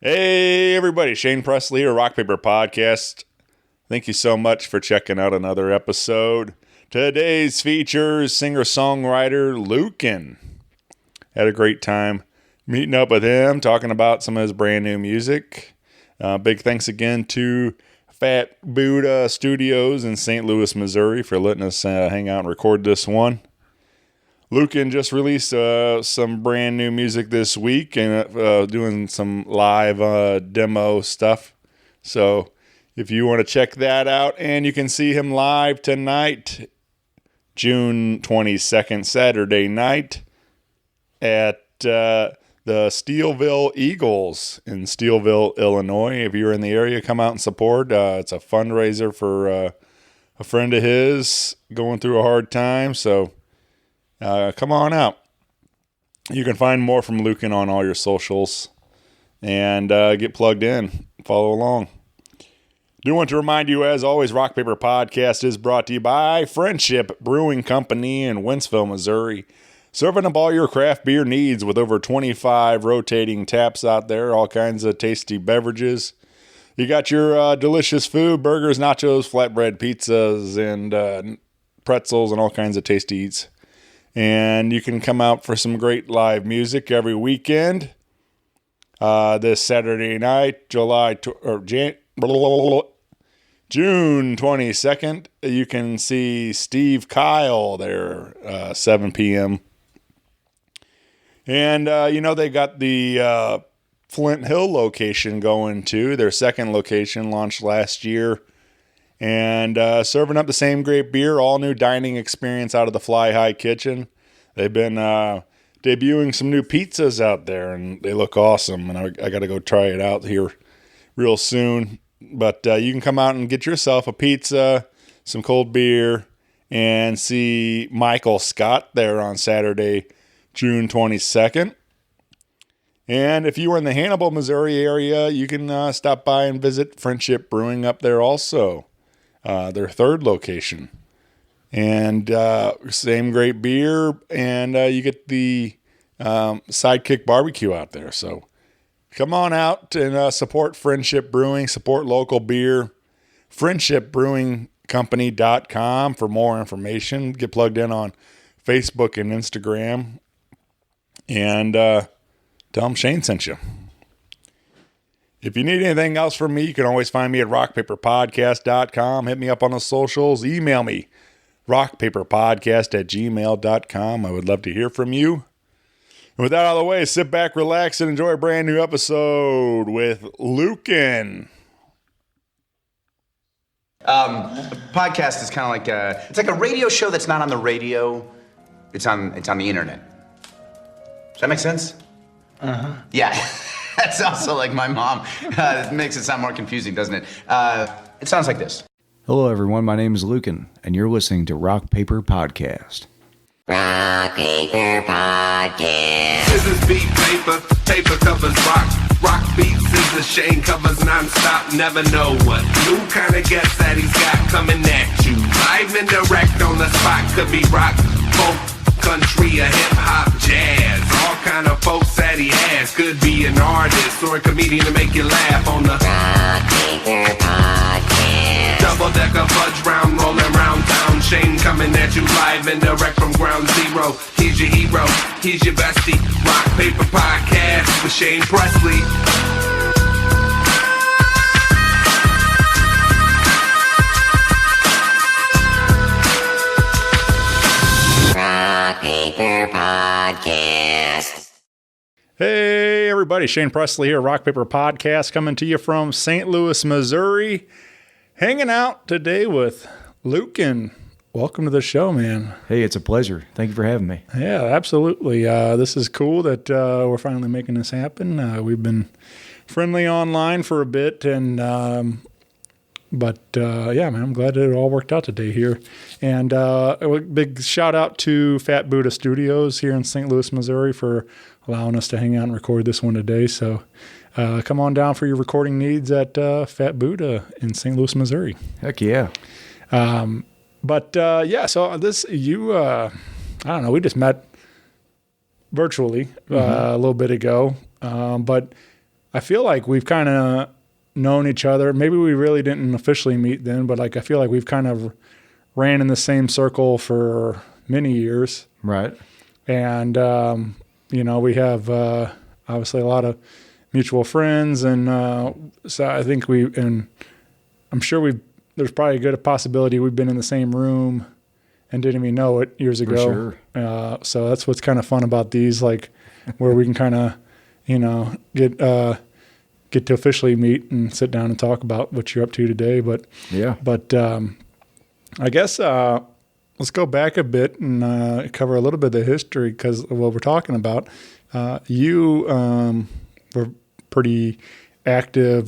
Hey, everybody. Shane Presley here, Rock Paper Podcast. Thank you so much for checking out another episode. Today's features singer-songwriter Lukcan. Had a great time meeting up with him, talking about some of his brand new music. Big thanks again to Phat Buddha Studios in St. Louis, Missouri for letting us hang out and record this one. Lukcan just released some brand new music this week and doing some live demo stuff. So if you want to check that out, and you can see him live tonight, June 22nd, Saturday night, at the Steelevile Eagles in Steeleville, Illinois. If you're in the area, come out and support. It's a fundraiser for a friend of his going through a hard time, so come on out. You can find more from Lukcan on all your socials and get plugged in. Follow along. Do want to remind you, as always, Rock Paper Podcast is brought to you by Friendship Brewing Company in Wentzville, Missouri. Serving up all your craft beer needs with over 25 rotating taps out there, all kinds of tasty beverages. You got your delicious food, burgers, nachos, flatbread pizzas, and pretzels, and all kinds of tasty eats. And you can come out for some great live music every weekend. This Saturday night, June 22nd, you can see Steve Kyle there, 7 p.m. And, they got the Flint Hill location going too. Their second location launched last year. And serving up the same great beer, all new dining experience out of the Fly High Kitchen. They've been debuting some new pizzas out there, and they look awesome. And I got to go try it out here real soon. But you can come out and get yourself a pizza, some cold beer, and see Michael Scott there on Saturday, June 22nd. And if you are in the Hannibal, Missouri area, you can stop by and visit Friendship Brewing up there also. Their third location. And same great beer, and you get the Sidekick barbecue out there. So come on out and support Friendship Brewing, support local beer. FriendshipBrewingCompany.com for more information. Get plugged in on Facebook and Instagram. And tell them Shane sent you. If you need anything else from me, you can always find me at rockpaperpodcast.com. Hit me up on the socials. Email me, rockpaperpodcast@gmail.com. I would love to hear from you. And with that out of the way, sit back, relax, and enjoy a brand new episode with Lukcan. Podcast is kind of like it's like a radio show that's not on the radio. It's on the internet. Does that make sense? Uh-huh. Yeah. That's also like my mom. It makes it sound more confusing, doesn't it? It sounds like this. Hello, everyone. My name is Lukcan, and you're listening to Rock Paper Podcast. Rock Paper Podcast. Scissors beat paper, paper covers rock. Rock beats scissors, Shane covers non-stop. Never know what new kind of guest that he's got coming at you. Live and direct on the spot. Could be rock, folk, country, or hip-hop, jazz. All kind of folks that he has. Could be an artist or a comedian to make you laugh on the Rock Paper Podcast. double-decker fudge round, rolling round town. Shane coming at you live and direct from ground zero. He's your hero, he's your bestie. Rock Paper Podcast with Shane Presley. Rock Paper Podcast. Hey, everybody. Shane Presley here, Rock Paper Podcast, coming to you from St. Louis, Missouri. Hanging out today with Lukcan. Welcome to the show, man. Hey, it's a pleasure. Thank you for having me. Yeah, absolutely. This is cool that we're finally making this happen. We've been friendly online for a bit, and But yeah, man, I'm glad it all worked out today here. And a big shout out to Phat Buddha Studios here in St. Louis, Missouri for allowing us to hang out and record this one today. So come on down for your recording needs at Phat Buddha in St. Louis, Missouri. Heck yeah. Yeah, so this, I don't know, we just met virtually a little bit ago. But I feel like we've kind of known each other. Maybe we really didn't officially meet then, but like I feel like we've kind of ran in the same circle for many years. Right. And, we have obviously a lot of mutual friends. And so I think I'm sure there's probably a good possibility we've been in the same room and didn't even know it years ago. Sure. So that's what's kind of fun about these, like where we can kind of, get to officially meet and sit down and talk about what you're up to today. But I guess let's go back a bit and cover a little bit of the history, because of what we're talking about. You were pretty active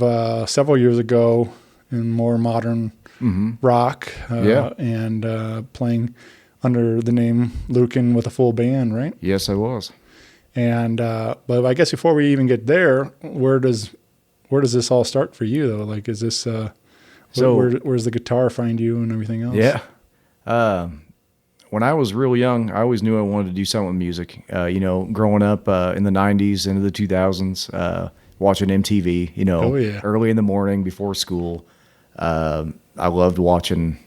several years ago in more modern rock, and playing under the name Lukcan with a full band, right? Yes, I was. And but I guess before we even get there, where does this all start for you though? Like, is this where's the guitar find you and everything else? Yeah. When I was real young, I always knew I wanted to do something with music. Growing up in the 90s, into the 2000s, watching MTV, early in the morning before school. I loved watching,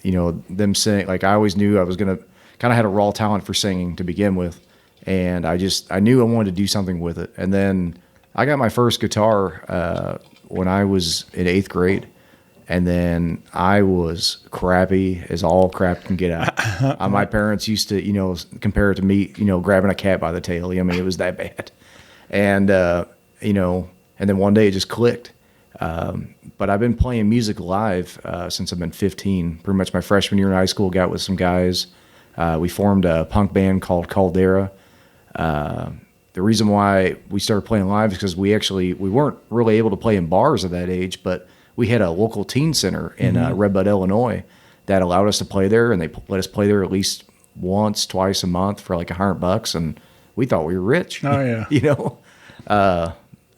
them sing. Like, I always knew I was going to kind of had a raw talent for singing to begin with. And I knew I wanted to do something with it. And then I got my first guitar when I was in 8th grade. And then I was crappy as all crap can get out. My parents used to, compare it to me, grabbing a cat by the tail. I mean, it was that bad. And, and then one day it just clicked. But I've been playing music live since I've been 15. Pretty much my freshman year in high school, got with some guys. We formed a punk band called Caldera. The reason why we started playing live is because we weren't really able to play in bars at that age, but we had a local teen center in Redbud, Illinois, that allowed us to play there, and they let us play there at least once, twice a month for like $100, and we thought we were rich. Oh yeah.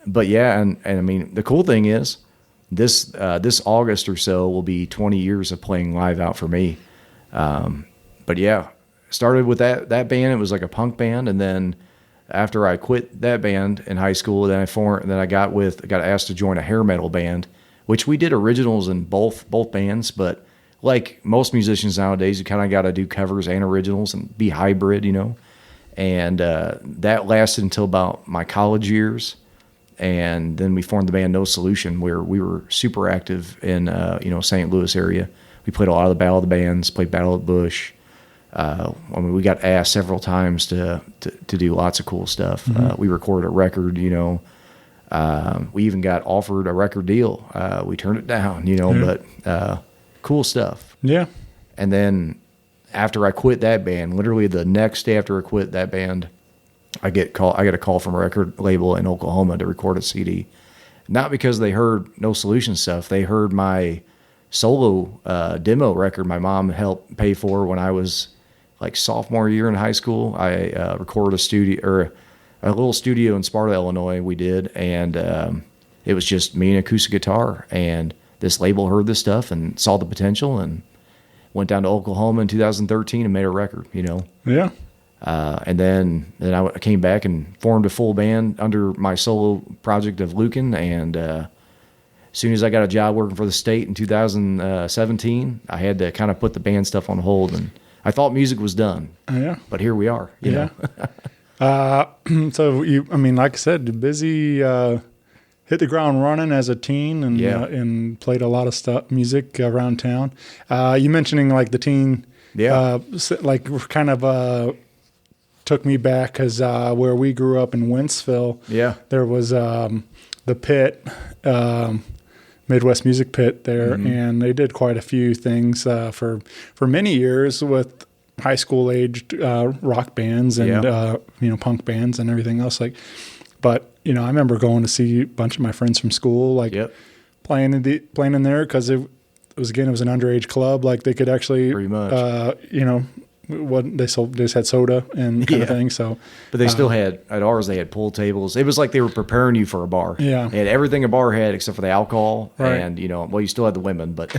But yeah, and I mean, the cool thing is this August or so will be 20 years of playing live out for me. But yeah, started with that band. It was like a punk band, and then after I quit that band in high school, then I got asked to join a hair metal band, which we did originals in both bands. But like most musicians nowadays, you kind of got to do covers and originals and be hybrid, And that lasted until about my college years. And then we formed the band No Solution, where we were super active in, St. Louis area. We played a lot of the Battle of the Bands, played Battle at Bush. We got asked several times to do lots of cool stuff. We recorded a record, we even got offered a record deal. We turned it down, but cool stuff. Yeah. And then after I quit that band, literally the next day after I quit that band, I got a call from a record label in Oklahoma to record a CD. Not because they heard No Solution stuff. They heard my solo demo record my mom helped pay for when I was like sophomore year in high school. I recorded a little studio in Sparta, Illinois. We did, and it was just me and acoustic guitar. And this label heard this stuff and saw the potential, and went down to Oklahoma in 2013 and made a record. Yeah. And then I came back and formed a full band under my solo project of Lukcan. And as soon as I got a job working for the state in 2017, I had to kind of put the band stuff on hold. And I thought music was done. Yeah. But here we are. You know? So like I said, busy, hit the ground running as a teen, and and played a lot of music around town. You mentioning like the teen, kind of took me back, because where we grew up in Wentzville, there was the Pit, Midwest Music Pit there, and they did quite a few things for many years with high school aged rock bands and punk bands and everything else. But I remember going to see a bunch of my friends from school playing in there, because it was an underage club. Like, they could actually pretty much what they just had soda and kind of thing. So, but they still had at ours. They had pool tables. It was like they were preparing you for a bar. Yeah, they had everything a bar had except for the alcohol, and you still had the women, but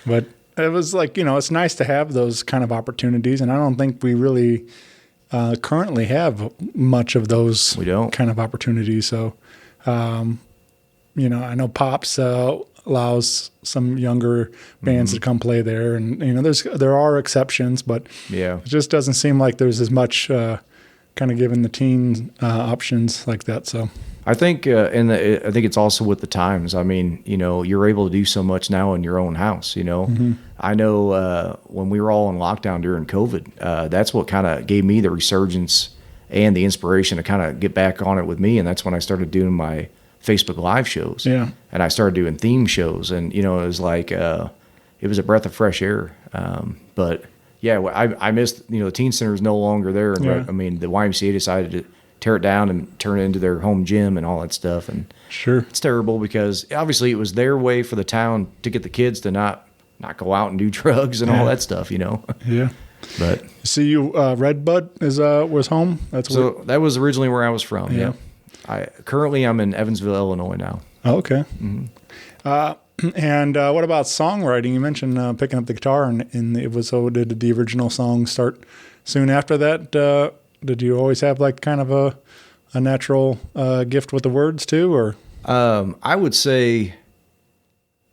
But it was like, it's nice to have those kind of opportunities, and I don't think we really currently have much of those kind of opportunities. So I know Pops allows some younger bands to come play there, and there are exceptions, but Yeah. it just doesn't seem like there's as much kind of giving the teen options like that. So I think, I think it's also with the times. I mean, you're able to do so much now in your own house. I know when we were all in lockdown during COVID, that's what kind of gave me the resurgence and the inspiration to kind of get back on it with me, and that's when I started doing my Facebook Live shows. Yeah. And I started doing theme shows, and it was like it was a breath of fresh air. But yeah, I missed. The teen center is no longer there. And Yeah. I mean, the YMCA decided to tear it down and turn it into their home gym and all that stuff. And sure, it's terrible because obviously it was their way for the town to get the kids to not go out and do drugs and all that stuff. Yeah. But So you Redbud was home. That's so that was originally where I was from. Yeah. Currently I'm in Evansville, Illinois now. Okay. And what about songwriting? You mentioned picking up the guitar, and it was did the original song start soon after that? Did you always have like kind of a natural gift with the words too, or? I would say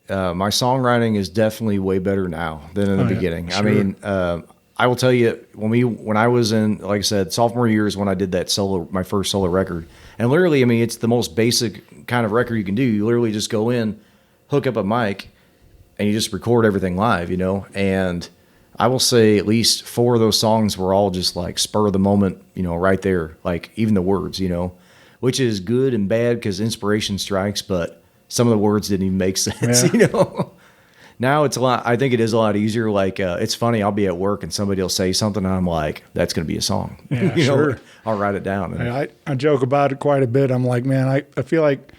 my songwriting is definitely way better now than in the beginning. Sure. I mean, I will tell you when I was in, like I said, sophomore year is when I did my first solo record. And literally, I mean, it's the most basic kind of record you can do. You literally just go in, hook up a mic, and you just record everything live, And I will say at least 4 of those songs were all just like spur of the moment, right there. Like even the words, which is good and bad because inspiration strikes, but some of the words didn't even make sense, Now it's I think it is a lot easier. Like, it's funny. I'll be at work and somebody will say something and I'm like, that's going to be a song. Yeah, sure. I'll write it down. And I joke about it quite a bit. I'm like, man, I feel like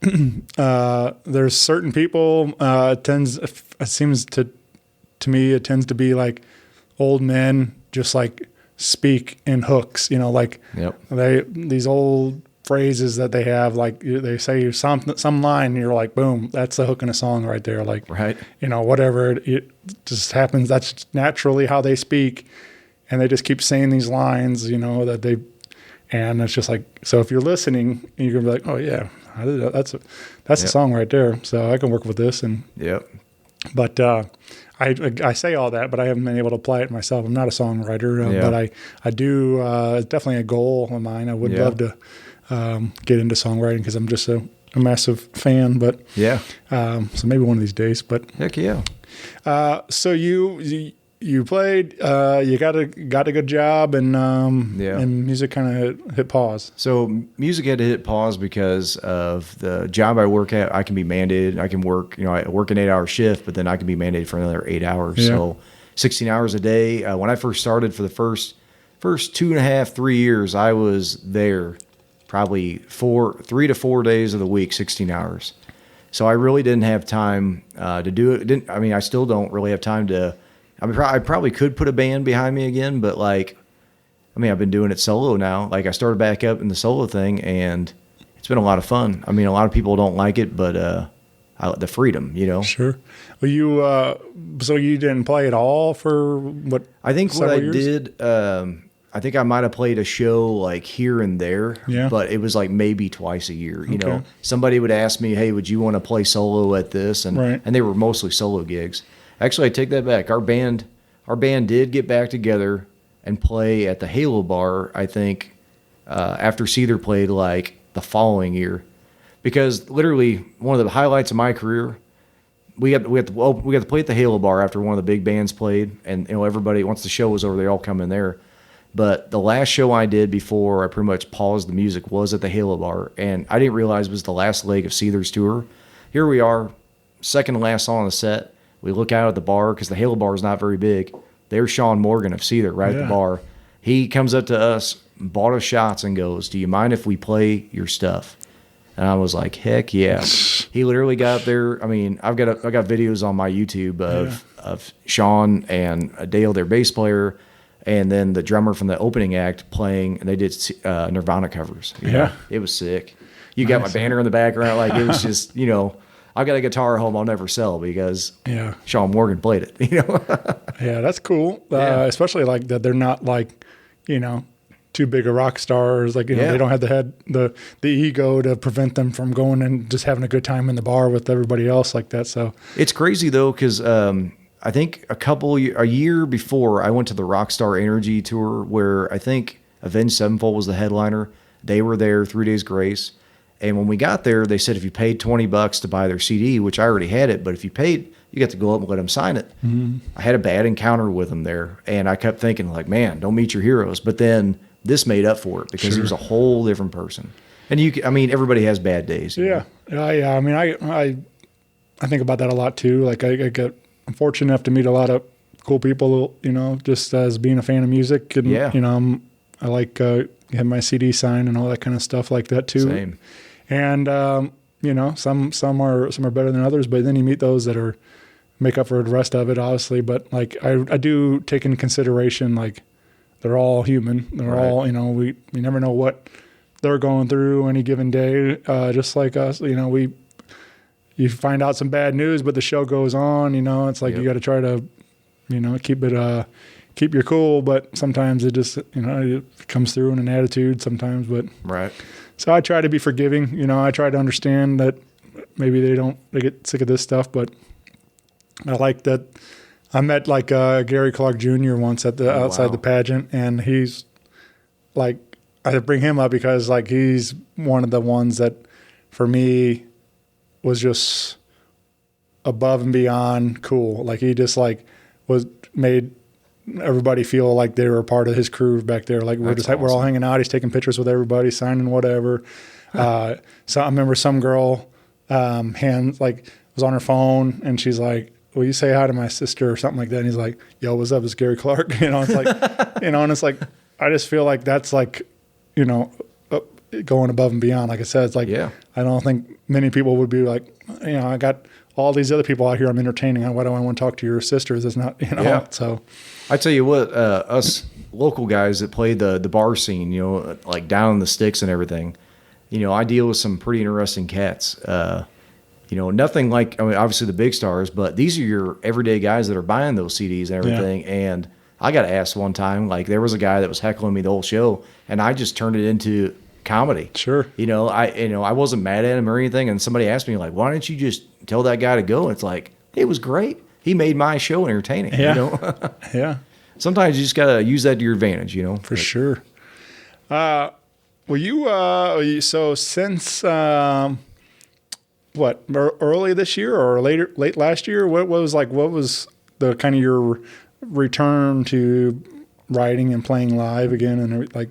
there's certain people, it seems to me, it tends to be like old men just like speak in hooks, like these old phrases that they have, like they say some line and you're like, boom, that's the hook in a song right there. Like, right. Whatever, it just happens. That's naturally how they speak. And they just keep saying these lines, and it's just like, so if you're listening, you're going to be like, oh yeah, that's a song right there. So I can work with this. And but I say all that, but I haven't been able to apply it myself. I'm not a songwriter, but I do. It's definitely a goal of mine. I would love to get into songwriting because I'm just a massive fan. But so maybe one of these days. But heck yeah. So you played, you got a good job, and music kind of hit pause. So music had to hit pause because of the job I work at. I can be mandated. I can work, I work an 8-hour shift, but then I can be mandated for another 8 hours. Yeah. So 16 hours a day. When I first started for the first 2.5, 3 years, I was there probably 3 to 4 days of the week, 16 hours. So I really didn't have time to do it. I still don't really have time to. I probably could put a band behind me again, but I've been doing it solo now. Like I started back up in the solo thing, and it's been a lot of fun. I mean, a lot of people don't like it, but the freedom, Sure. Well, so you didn't play at all for what? I think what I years? did, I think I might have played a show like here and there, but it was like maybe twice a year. You know, somebody would ask me, "Hey, would you want to play solo at this?" And and they were mostly solo gigs. Actually, I take that back. Our band did get back together and play at the Halo Bar, I think, after Seether played like the following year. Because literally one of the highlights of my career, we got to play at the Halo Bar after one of the big bands played, and everybody, once the show was over, they all come in there. But the last show I did before I pretty much paused the music was at the Halo Bar, and I didn't realize it was the last leg of Seether's tour. Here we are, second to last song on the set. We look out at the bar because the Halo Bar is not very big. There's Sean Morgan of Seether right at the bar. He comes up to us, bought us shots, and goes, "Do you mind if we play your stuff?" And I was like, "Heck yeah!" He literally got up there. I mean, I got videos on my YouTube of Sean and Dale, their bass player, and then the drummer from the opening act playing, and they did Nirvana covers. You know? It was sick. You got my banner in the background. Like, it was just, I've got a guitar at home I'll never sell because Sean Morgan played it, Yeah, that's cool. Especially like that they're not like, too big a rock stars. Like, they don't have the ego to prevent them from going and just having a good time in the bar with everybody else like that. So it's crazy though, because I think a year before I went to the Rockstar Energy tour, where I think Avenged Sevenfold was the headliner. They were there 3 days grace. And when we got there, they said if you paid $20 to buy their CD, which I already had it, but if you paid, you got to go up and let them sign it. Mm-hmm. I had a bad encounter with them there, and I kept thinking, like, man, don't meet your heroes. But then this made up for it because he was a whole different person. And everybody has bad days. Yeah. I mean, I think about that a lot too. Like, I'm fortunate enough to meet a lot of cool people, just as being a fan of music. And, I like having my CD signed and all that kind of stuff like that too. Same. And, some are better than others, but then you meet those that make up for the rest of it, obviously. But like, I do take into consideration, like, they're all human. They're all, we never know what they're going through any given day. Just like us, you find out some bad news, but the show goes on, it's like, you got to try to, keep your cool, but sometimes it just, it comes through in an attitude sometimes, but right. So I try to be forgiving, I try to understand that maybe they get sick of this stuff, but I like that. I met like Gary Clark Jr. once at the outside the pageant, and he's like, I bring him up because like he's one of the ones that for me was just above and beyond cool. Like he just like made everybody feel like they were a part of his crew back there. Like we're all hanging out. He's taking pictures with everybody, signing whatever. So I remember some girl was on her phone, and she's like, will you say hi to my sister or something like that? And he's like, yo, what's up? It's Gary Clark. It's like, and it's like, I just feel like that's like, going above and beyond. Like I said, it's like, I don't think many people would be like, I got all these other people out here I'm entertaining. Why do I want to talk to your sisters? It's not, so. I tell you what, us local guys that play the bar scene, like down in the sticks and everything, I deal with some pretty interesting cats. Nothing like, obviously the big stars, but these are your everyday guys that are buying those CDs and everything. Yeah. And I got asked one time, like there was a guy that was heckling me the whole show, and I just turned it into comedy. Sure. I wasn't mad at him or anything. And somebody asked me like, why didn't you just tell that guy to go? And it's like, it was great. He made my show entertaining. Yeah. Yeah. Sometimes you just got to use that to your advantage, For sure. So since, early this year or late last year, what was the kind of your return to writing and playing live again, and like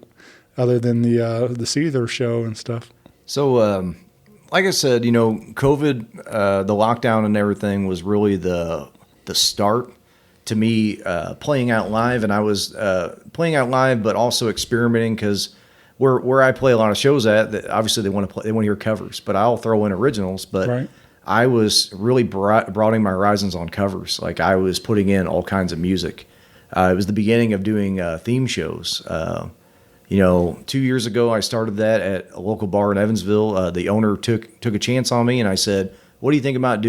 other than the Seether show and stuff? So like I said, COVID, the lockdown and everything was really the start to me playing out live. And I was playing out live, but also experimenting, because where I play a lot of shows at, that obviously they want to hear covers, but I'll throw in originals. But right. I was really broadening my horizons on covers. Like I was putting in all kinds of music. It was the beginning of doing theme shows. 2 years ago, I started that at a local bar in Evansville. The owner took a chance on me, and I said, what do you think about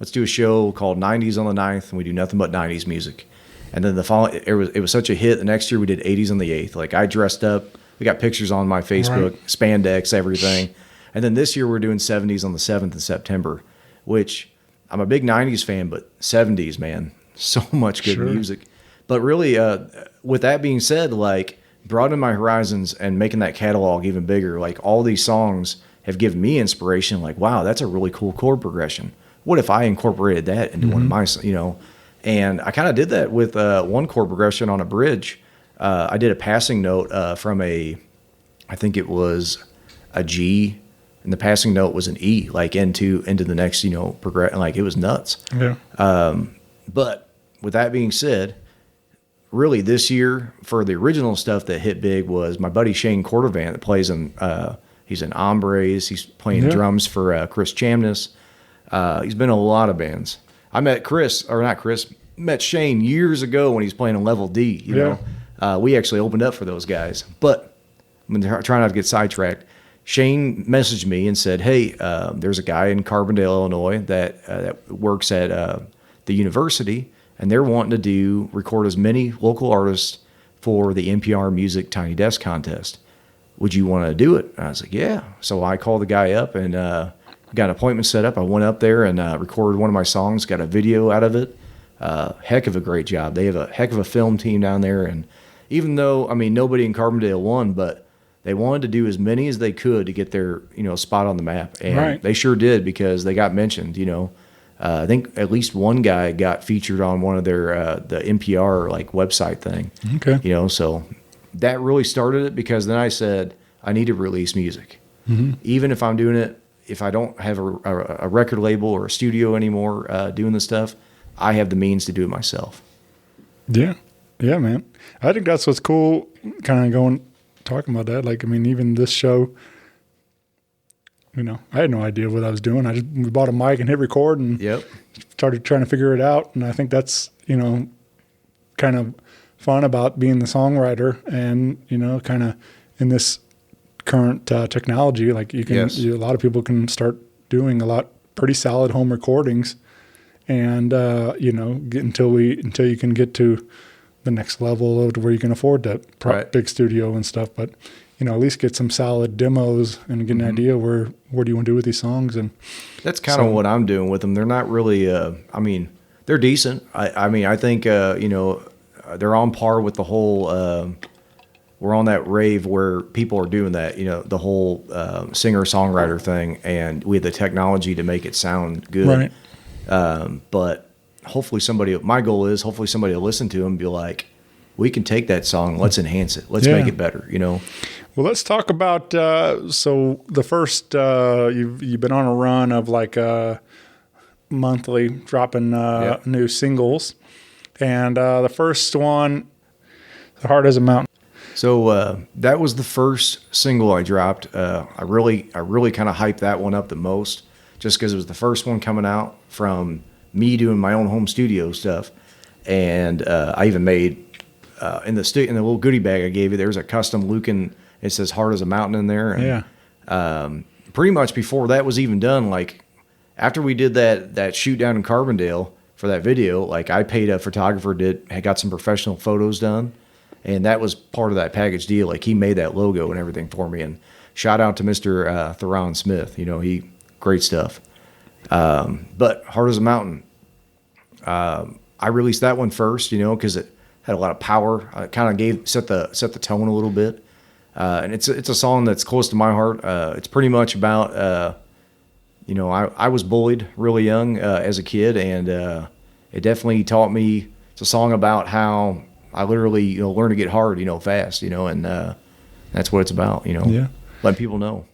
let's do a show called 90s on the 9th, and we do nothing but 90s music. And then it was such a hit. The next year we did 80s on the 8th. Like I dressed up. We got pictures on my Facebook, right. Spandex, everything. And then this year we're doing 70s on the 7th of September, which I'm a big 90s fan, but 70s, man, so much good music. But really, with that being said, like broadening my horizons and making that catalog even bigger, like all these songs have given me inspiration. Like, wow, that's a really cool chord progression. What if I incorporated that into one of my, and I kind of did that with one chord progression on a bridge. I did a passing note from I think it was a G, and the passing note was an E, like into the next, progress. Like it was nuts. Yeah. But with that being said, really this year for the original stuff that hit big was my buddy Shane Cordovant that plays in, he's in Hombres. He's playing drums for Chris Chamness. He's been in a lot of bands. I met met Shane years ago when he was playing in Level D, you know. We actually opened up for those guys, but I'm trying not to get sidetracked. Shane messaged me and said, hey, there's a guy in Carbondale, Illinois that works at the university, and they're wanting to record as many local artists for the NPR Music Tiny Desk Contest. Would you want to do it? And I was like, yeah. So I called the guy up and got an appointment set up. I went up there and recorded one of my songs, got a video out of it. Heck of a great job. They have a heck of a film team down there. And even though, I mean, nobody in Carbondale won, but they wanted to do as many as they could to get their, spot on the map. And they sure did, because they got mentioned, I think at least one guy got featured on one of their, the NPR like website thing. Okay. So that really started it, because then I said, I need to release music. Mm-hmm. Even if I'm doing it, if I don't have a record label or a studio anymore doing this stuff, I have the means to do it myself. Yeah. Yeah, man. I think that's what's cool, kind of talking about that. Like, I mean, even this show, I had no idea what I was doing. We bought a mic and hit record and started trying to figure it out. And I think that's, kind of fun about being the songwriter and, kind of in this current technology, like you can, a lot of people can start doing pretty solid home recordings and, until you can get to the next level of where you can afford that big studio and stuff. But, at least get some solid demos and get an idea where do you want to do with these songs. And that's kind of what I'm doing with them. They're not really, they're decent. I think, they're on par with the whole, we're on that rave where people are doing that, the whole singer-songwriter thing, and we have the technology to make it sound good. Right. But hopefully my goal is somebody will listen to them and be like, we can take that song, let's enhance it, let's make it better, Well, let's talk about, so the first, you've been on a run of like monthly dropping new singles. And the first one, The Heart as a Mountain. So that was the first single I dropped. I really kind of hyped that one up the most, just because it was the first one coming out from me doing my own home studio stuff. And I even made, in the little goodie bag I gave you, there's a custom Lukcan. It says Heart as a Mountain in there. And, pretty much before that was even done, like after we did that shoot down in Carbondale for that video, like I paid a photographer, had got some professional photos done. And that was part of that package deal. Like he made that logo and everything for me. And shout out to Mr. Theron Smith. He great stuff. But Heart as a Mountain, I released that one first, because it had a lot of power. It kind of set the tone a little bit. And it's a song that's close to my heart. It's pretty much about, I was bullied really young as a kid, and it definitely taught me. It's a song about how I literally learned to get hard, fast, and that's what it's about, letting people know.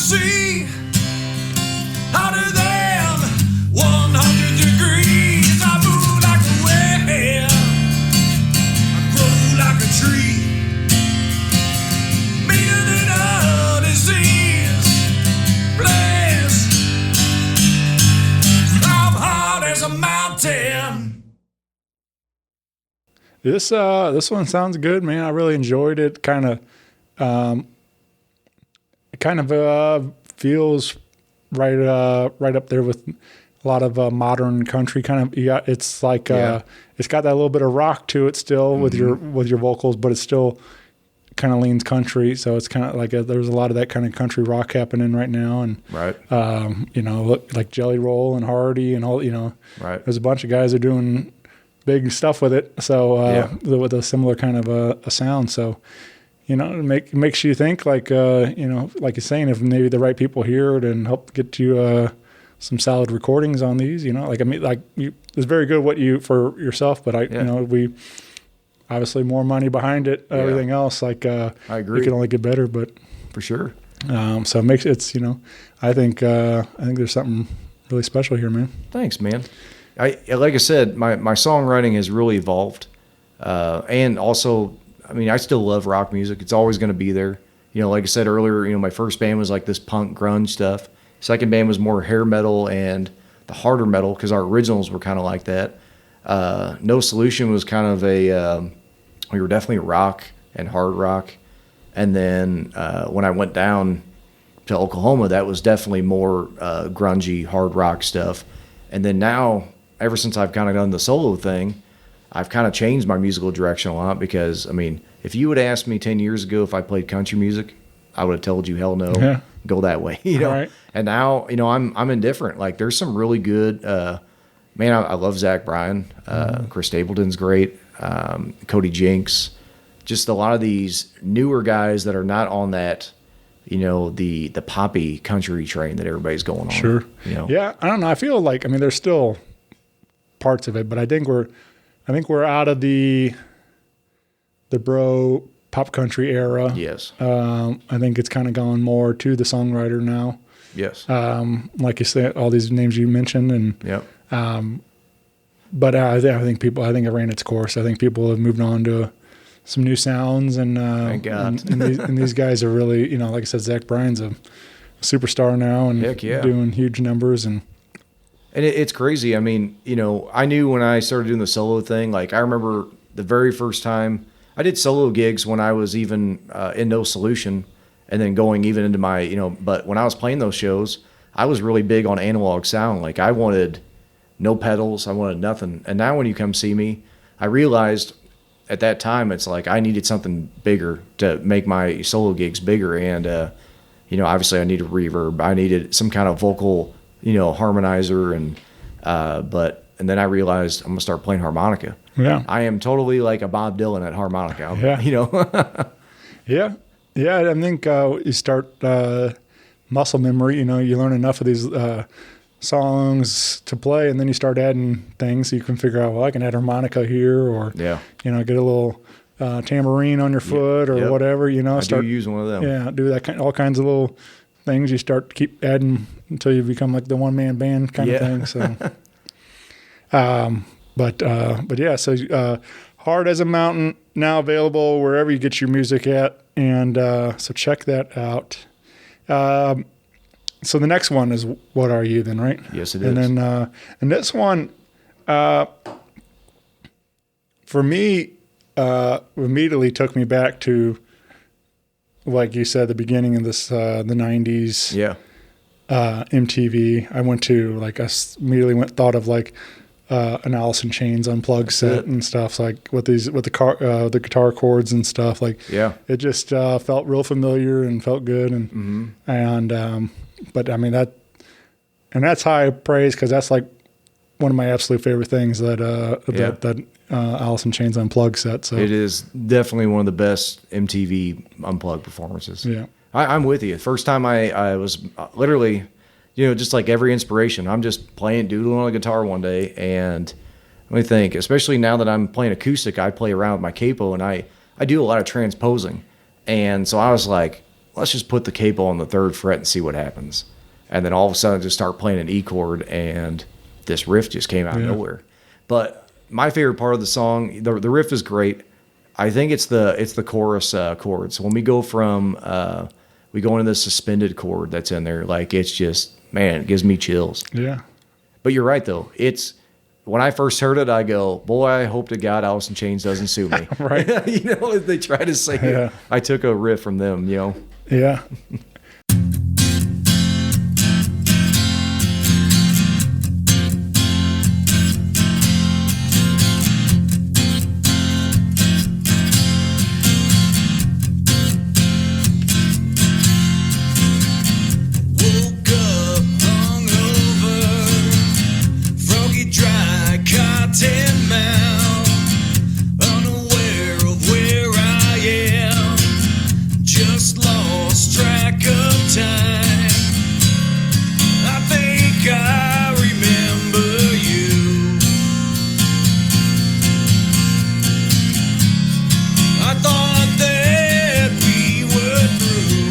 sea, hotter than 100 degrees. I move like a wave, I grow like a tree, meaner than a disease. Blessed, I'm hard as a mountain. This one sounds good, man. I really enjoyed it. Feels right up there with a lot of modern country kind of. Yeah, it's like it's got that little bit of rock to it still with your vocals, but it still kind of leans country. So it's kind of like there's a lot of that kind of country rock happening right now, and Right. Like Jelly Roll and Hardy and all. Right. There's a bunch of guys that are doing big stuff with it. So with a similar kind of a sound. So. It makes you think like like you're saying, if maybe the right people hear it and help get you some solid recordings on these, it's very good for yourself, but we obviously more money behind it, everything else, I agree. It can only get better, but For sure. so it makes I think there's something really special here, man. Thanks, man. Like I said, my songwriting has really evolved. And also, I still love rock music. It's always going to be there. Like I said earlier, my first band was like this punk grunge stuff. Second band was more hair metal and the harder metal because our originals were kind of like that. No Solution was kind of we were definitely rock and hard rock. And then when I went down to Oklahoma, that was definitely more grungy, hard rock stuff. And then now, ever since I've kind of done the solo thing, I've kind of changed my musical direction a lot because, if you would ask me 10 years ago if I played country music, I would have told you, hell no, go that way, Right. And now, I'm indifferent. Like, there's some really good, I love Zach Bryan. Chris Stapleton's great. Cody Jinks. Just a lot of these newer guys that are not on that, the poppy country train that everybody's going on. Sure. Yeah, I don't know. I feel like, there's still parts of it, but I think we're out of the bro pop country era. Yes. I think it's kind of gone more to the songwriter now. Yes. Like you said, all these names you mentioned, and Yep. but I think it ran its course. I think people have moved on to some new sounds, and Thank God. and these guys are really, like I said, Zach Bryan's a superstar now and Heck yeah. doing huge numbers. And it's crazy. I knew when I started doing the solo thing, like I remember the very first time I did solo gigs when I was even in No Solution, and then going even into my, but when I was playing those shows, I was really big on analog sound. Like I wanted no pedals, I wanted nothing. And now when you come see me, I realized at that time it's like I needed something bigger to make my solo gigs bigger. And, obviously I needed reverb. I needed some kind of vocal, harmonizer. And then I realized I'm going to start playing harmonica. yeah, I am totally like a Bob Dylan at harmonica. yeah. I think you start muscle memory. You learn enough of these songs to play, and then you start adding things. So you can figure out, well, I can add harmonica here, or Yeah. get a little tambourine on your foot, or Yep. whatever. I Start do use one of them. Yeah, do that all kinds of little things. You start to keep adding until you become like the one man band kind of thing. So, but yeah. So Hard as a Mountain now available wherever you get your music at, and so check that out. So the next one is What Are You then, right? Yes, it and is. And then and this one, for me, immediately took me back to, like you said, the beginning of this the '90s. Yeah. MTV. I went to immediately thought of an Alice in Chains Unplugged set and stuff, so with the guitar chords and stuff. Yeah. It just felt real familiar and felt good, and but that's high praise, because that's like one of my absolute favorite things, that Alice in Chains Unplugged set. So It is definitely one of the best MTV Unplugged performances. Yeah. I'm with you. First time I was literally, just like every inspiration, I'm just doodling on a guitar one day, and let me think, especially now that I'm playing acoustic, I play around with my capo, and I do a lot of transposing. And so I was like, let's just put the capo on the 3rd fret and see what happens. And then all of a sudden just start playing an E chord, and this riff just came out of nowhere. But my favorite part of the song, the riff is great. I think it's the chorus chord. So when we go from we go into the suspended chord that's in there, like it's just, man, it gives me chills. Yeah. But you're right though. It's when I first heard it, I go, boy, I hope to God Alice in Chains doesn't sue me. Right. You know, they try to say it. I took a riff from them, you know. Yeah. Woke up hungover, froggy dry, cotton mouth, unaware of where I am, just lost track of time. I think I remember you. I thought that we were through.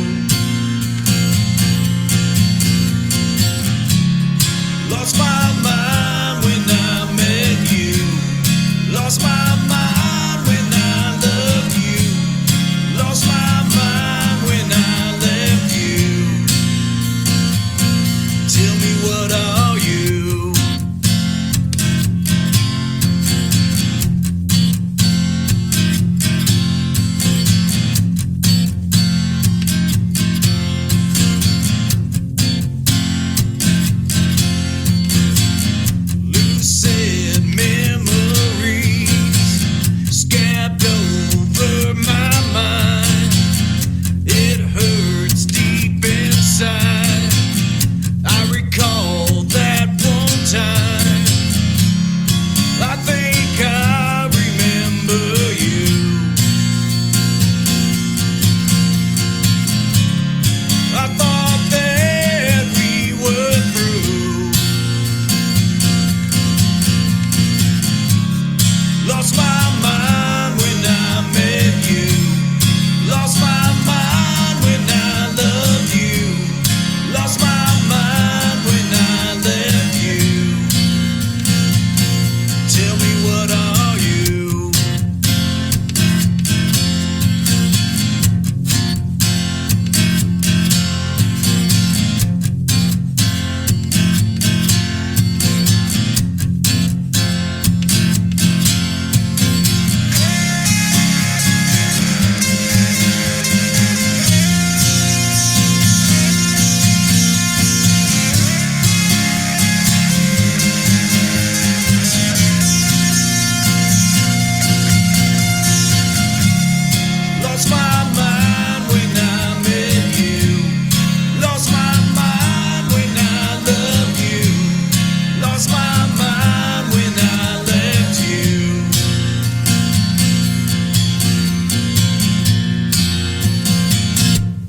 Lost my mind when I met you. Lost my mind when I loved you. Lost my mind when I left you. Tell me, what are you? Lucid memories scabbed over my mind. It hurts deep inside. I recall that one time. I think I remember you. I thought that we were through. Lost my mind when I met you. Lost my mind when I loved you. Lost my mind when I left you. Tell me, what are you? Lost my mind when I met you. Lost my mind when I loved you. Lost my mind when I left you.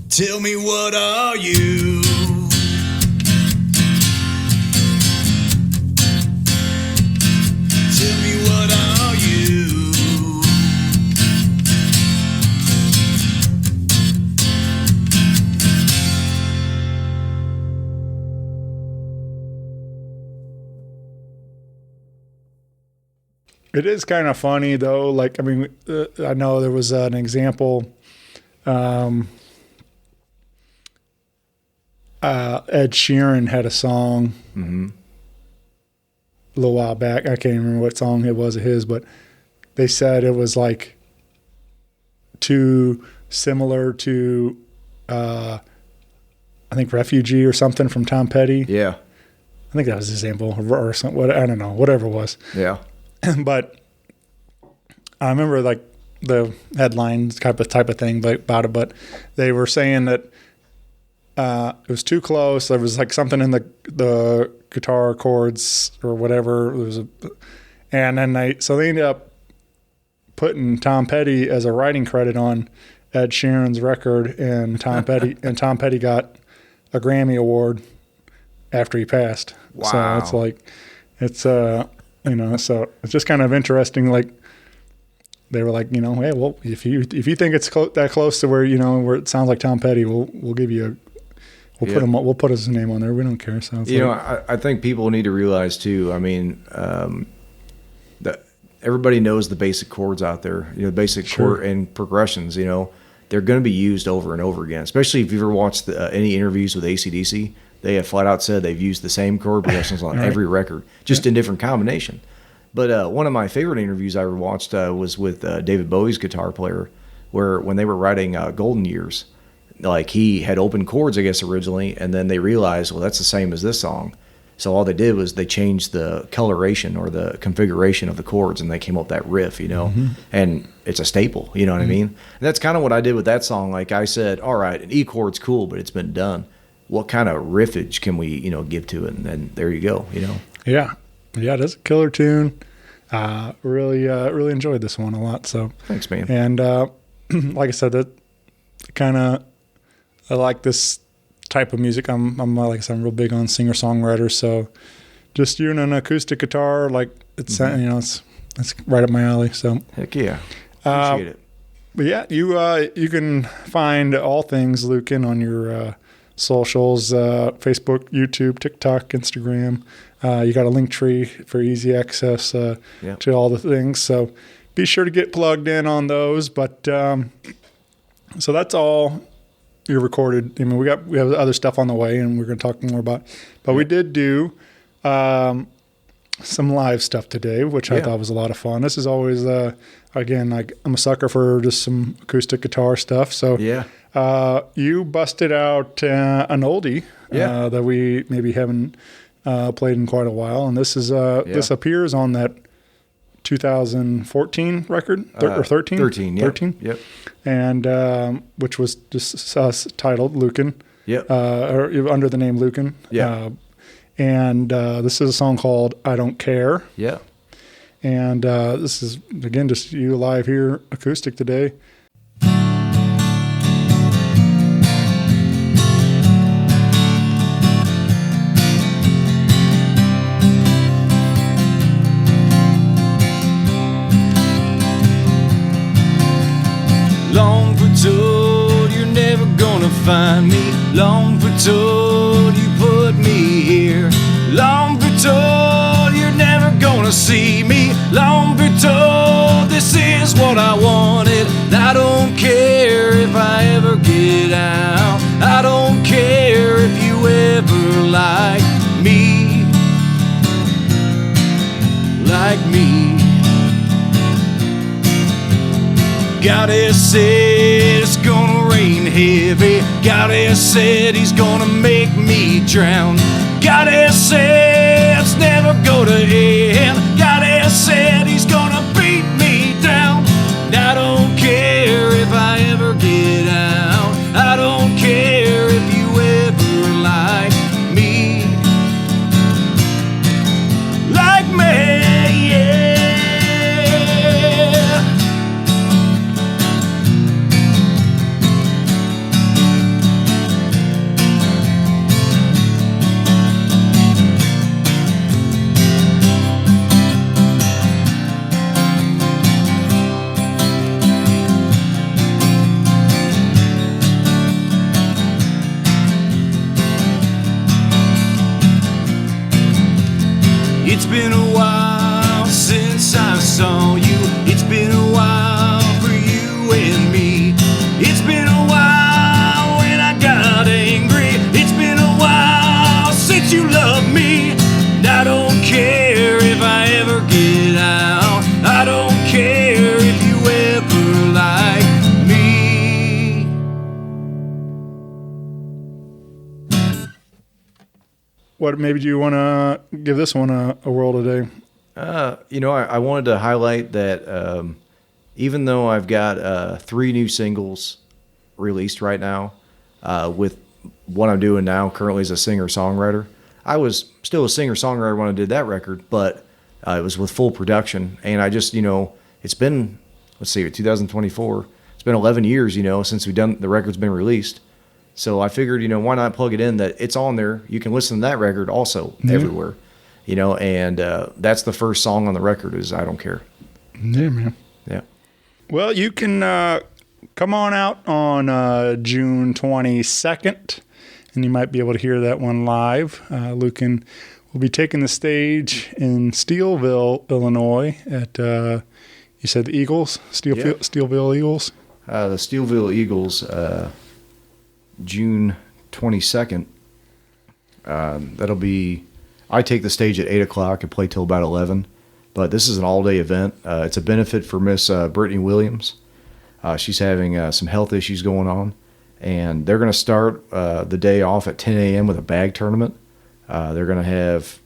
Tell me, what are you? Tell me, what are you? It is kind of funny though. Like, I mean, I know there was an example. Ed Sheeran had a song a little while back. I can't remember what song it was of his, but they said it was like too similar to, I think, Refugee or something from Tom Petty. Yeah. I think that was the example, or something. What, I don't know, whatever it was. Yeah. But I remember like the headlines type of thing about it, but they were saying that it was too close. There was like something in the guitar chords or whatever. And then they ended up putting Tom Petty as a writing credit on Ed Sheeran's record, and Tom Petty got a Grammy award after he passed. Wow. So it's like, it's so it's just kind of interesting. Like, they were like, hey, well, if you think it's that close to where where it sounds like Tom Petty, we'll give you we'll put his name on there. We don't care. So I think people need to realize too. I mean, that everybody knows the basic chords out there. The basic chord and progressions. They're going to be used over and over again. Especially if you've ever watched any interviews with AC/DC, they have flat out said they've used the same chord progressions on every record, just in different combination. But one of my favorite interviews I ever watched was with David Bowie's guitar player, where when they were writing Golden Years, like he had open chords, I guess, originally, and then they realized, well, that's the same as this song. So all they did was they changed the coloration or the configuration of the chords, and they came up with that riff, and it's a staple, you know what I mean? And that's kind of what I did with that song. Like I said, all right, an E chord's cool, but it's been done. What kind of riffage can we, give to it? And then there you go, Yeah. Yeah, that's a killer tune. Really enjoyed this one a lot. So thanks, man. And like I said, that kind of I like this type of music. I'm like I said, I'm real big on singer songwriters. So just you and an acoustic guitar, like it's it's right up my alley. So heck yeah, appreciate it. But yeah, you can find all things Lukcan on your socials: Facebook, YouTube, TikTok, Instagram. You got a link tree for easy access to all the things. So be sure to get plugged in on those. But so that's all you recorded. I mean, we have other stuff on the way, and we're going to talk more about. But we did do some live stuff today, which I thought was a lot of fun. This is always again, I'm a sucker for just some acoustic guitar stuff. So you busted out an oldie that we maybe haven't played in quite a while, and this is this appears on that 2014 record or 13? 13, yeah. 13? Yep. And which was just titled Lukcan. Yep. Or under the name Lukcan. Yeah. And this is a song called I Don't Care. Yeah. And this is, again, just you live here, acoustic today. Long foretold you're never gonna find me. Long foretold you put me here. Long foretold you're never gonna see me. Long foretold this is what I wanted. I don't care if I ever get out. I don't care if you ever like me. Like me. God has said it's gonna rain heavy. God has said he's gonna make me drown. God has said it's never gonna end. God has said he's gonna beat me down. And I don't care if I ever get out. I don't care if you ever like me. Like me, yeah. It's been a while since I saw you. It's been a while for you and me. It's been a while when I got angry. It's been a while since you loved me. And I don't care if I ever get out. I don't care if you ever like me. What maybe do you want to give this one a whirl today? I wanted to highlight that even though I've got 3 new singles released right now, with what I'm doing now currently as a singer-songwriter, I was still a singer-songwriter when I did that record, but it was with full production. And I just, it's been, 2024. It's been 11 years, since the record's been released. So I figured, why not plug it in that it's on there. You can listen to that record also everywhere, and that's the first song on the record is I Don't Care. Yeah, man. Yeah. Well, you can come on out on June 22nd, and you might be able to hear that one live. Lukcan will be taking the stage in Steeleville, Illinois at, you said the Eagles? Steeleville Eagles? The Steeleville Eagles, June 22nd. That'll be, I take the stage at 8 o'clock and play till about 11. But this is an all-day event. It's a benefit for Miss Brittany Williams. She's having some health issues going on. And they're going to start the day off at 10 a.m. with a bag tournament. They're going to have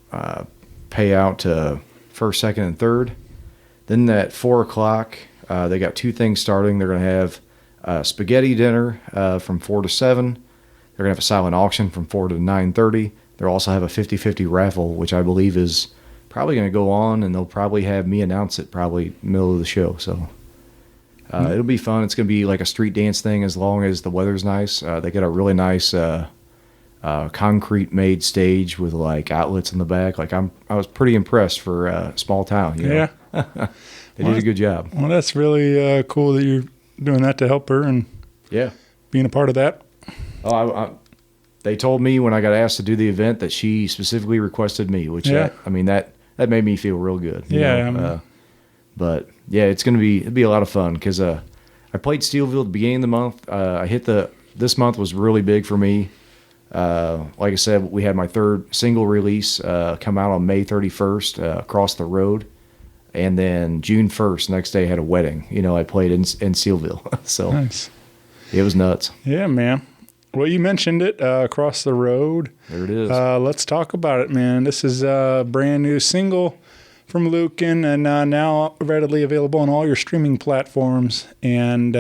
payout to first, second, and third. Then at 4 o'clock, they got two things starting. They're going to have spaghetti dinner from 4 to 7. They're going to have a silent auction from 4 to 9:30. They'll also have a 50-50 raffle, which I believe is probably going to go on, and they'll probably have me announce it probably middle of the show. So it'll be fun. It's going to be like a street dance thing as long as the weather's nice. They got a really nice concrete made stage with like outlets in the back. Like I was pretty impressed for a small town. You know? Yeah. They did a good job. Well, that's really cool that you're doing that to help her and being a part of that. Oh, they told me when I got asked to do the event that she specifically requested me, which that made me feel real good. You know? But yeah, it'll be a lot of fun because I played Steeleville at the beginning of the month. This month was really big for me. Like I said, we had my third single release come out on May 31st, Across the Road. And then June 1st, next day I had a wedding. You know, I played in Steeleville. So nice. It was nuts. Yeah, man. Well, you mentioned it, Across the Road. There it is. Let's talk about it, man. This is a brand new single from Lukcan and now readily available on all your streaming platforms. And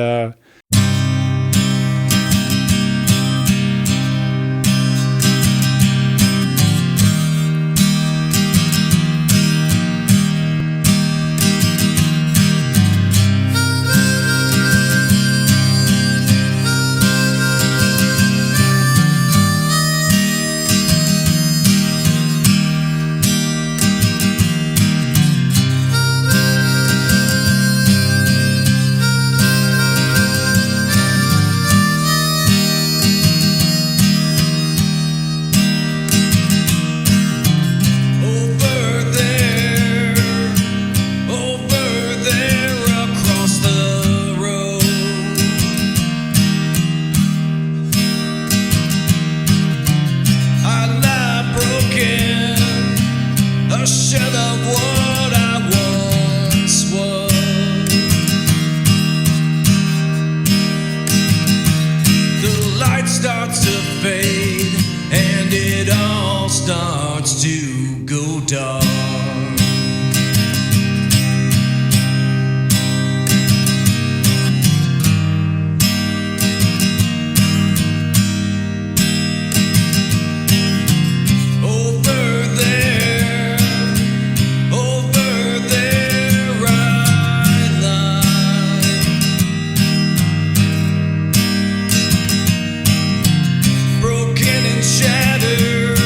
broken and shattered,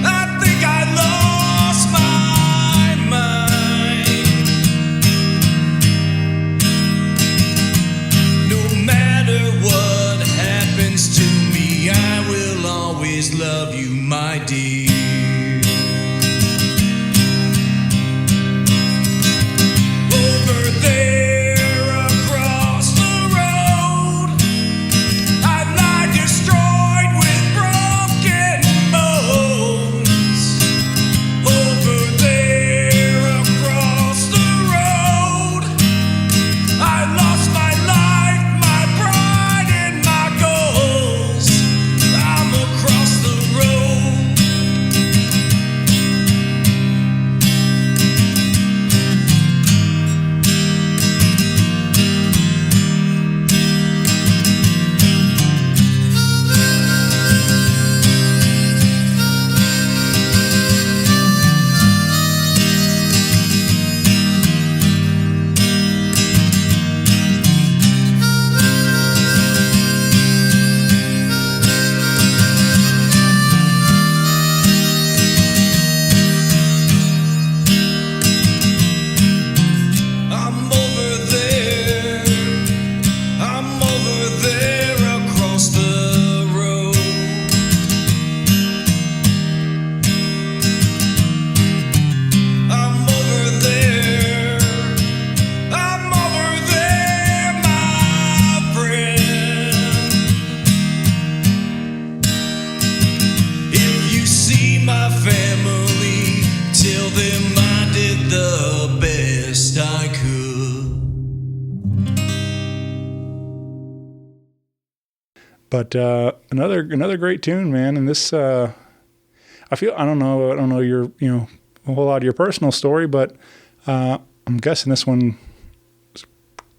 I think I lost my family. Tell them I did the best I could. But another great tune, man. And this, I don't know your, a whole lot of your personal story, but I'm guessing this one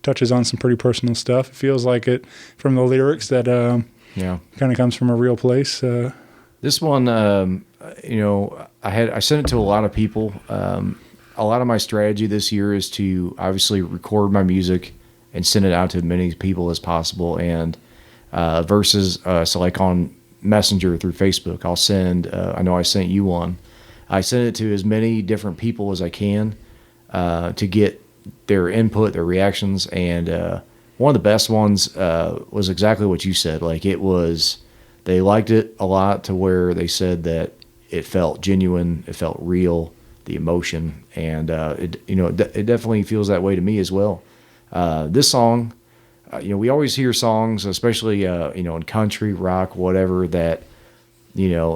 touches on some pretty personal stuff. It feels like it from the lyrics that kind of comes from a real place. This one, I sent it to a lot of people. A lot of my strategy this year is to obviously record my music and send it out to as many people as possible. And versus so like on Messenger through Facebook, I'll send. I know I sent you one. I send it to as many different people as I can to get their input, their reactions, and one of the best ones was exactly what you said. Like they liked it a lot to where they said that it felt genuine, it felt real, the emotion, and it definitely feels that way to me as well. This song, we always hear songs, especially in country, rock, whatever, that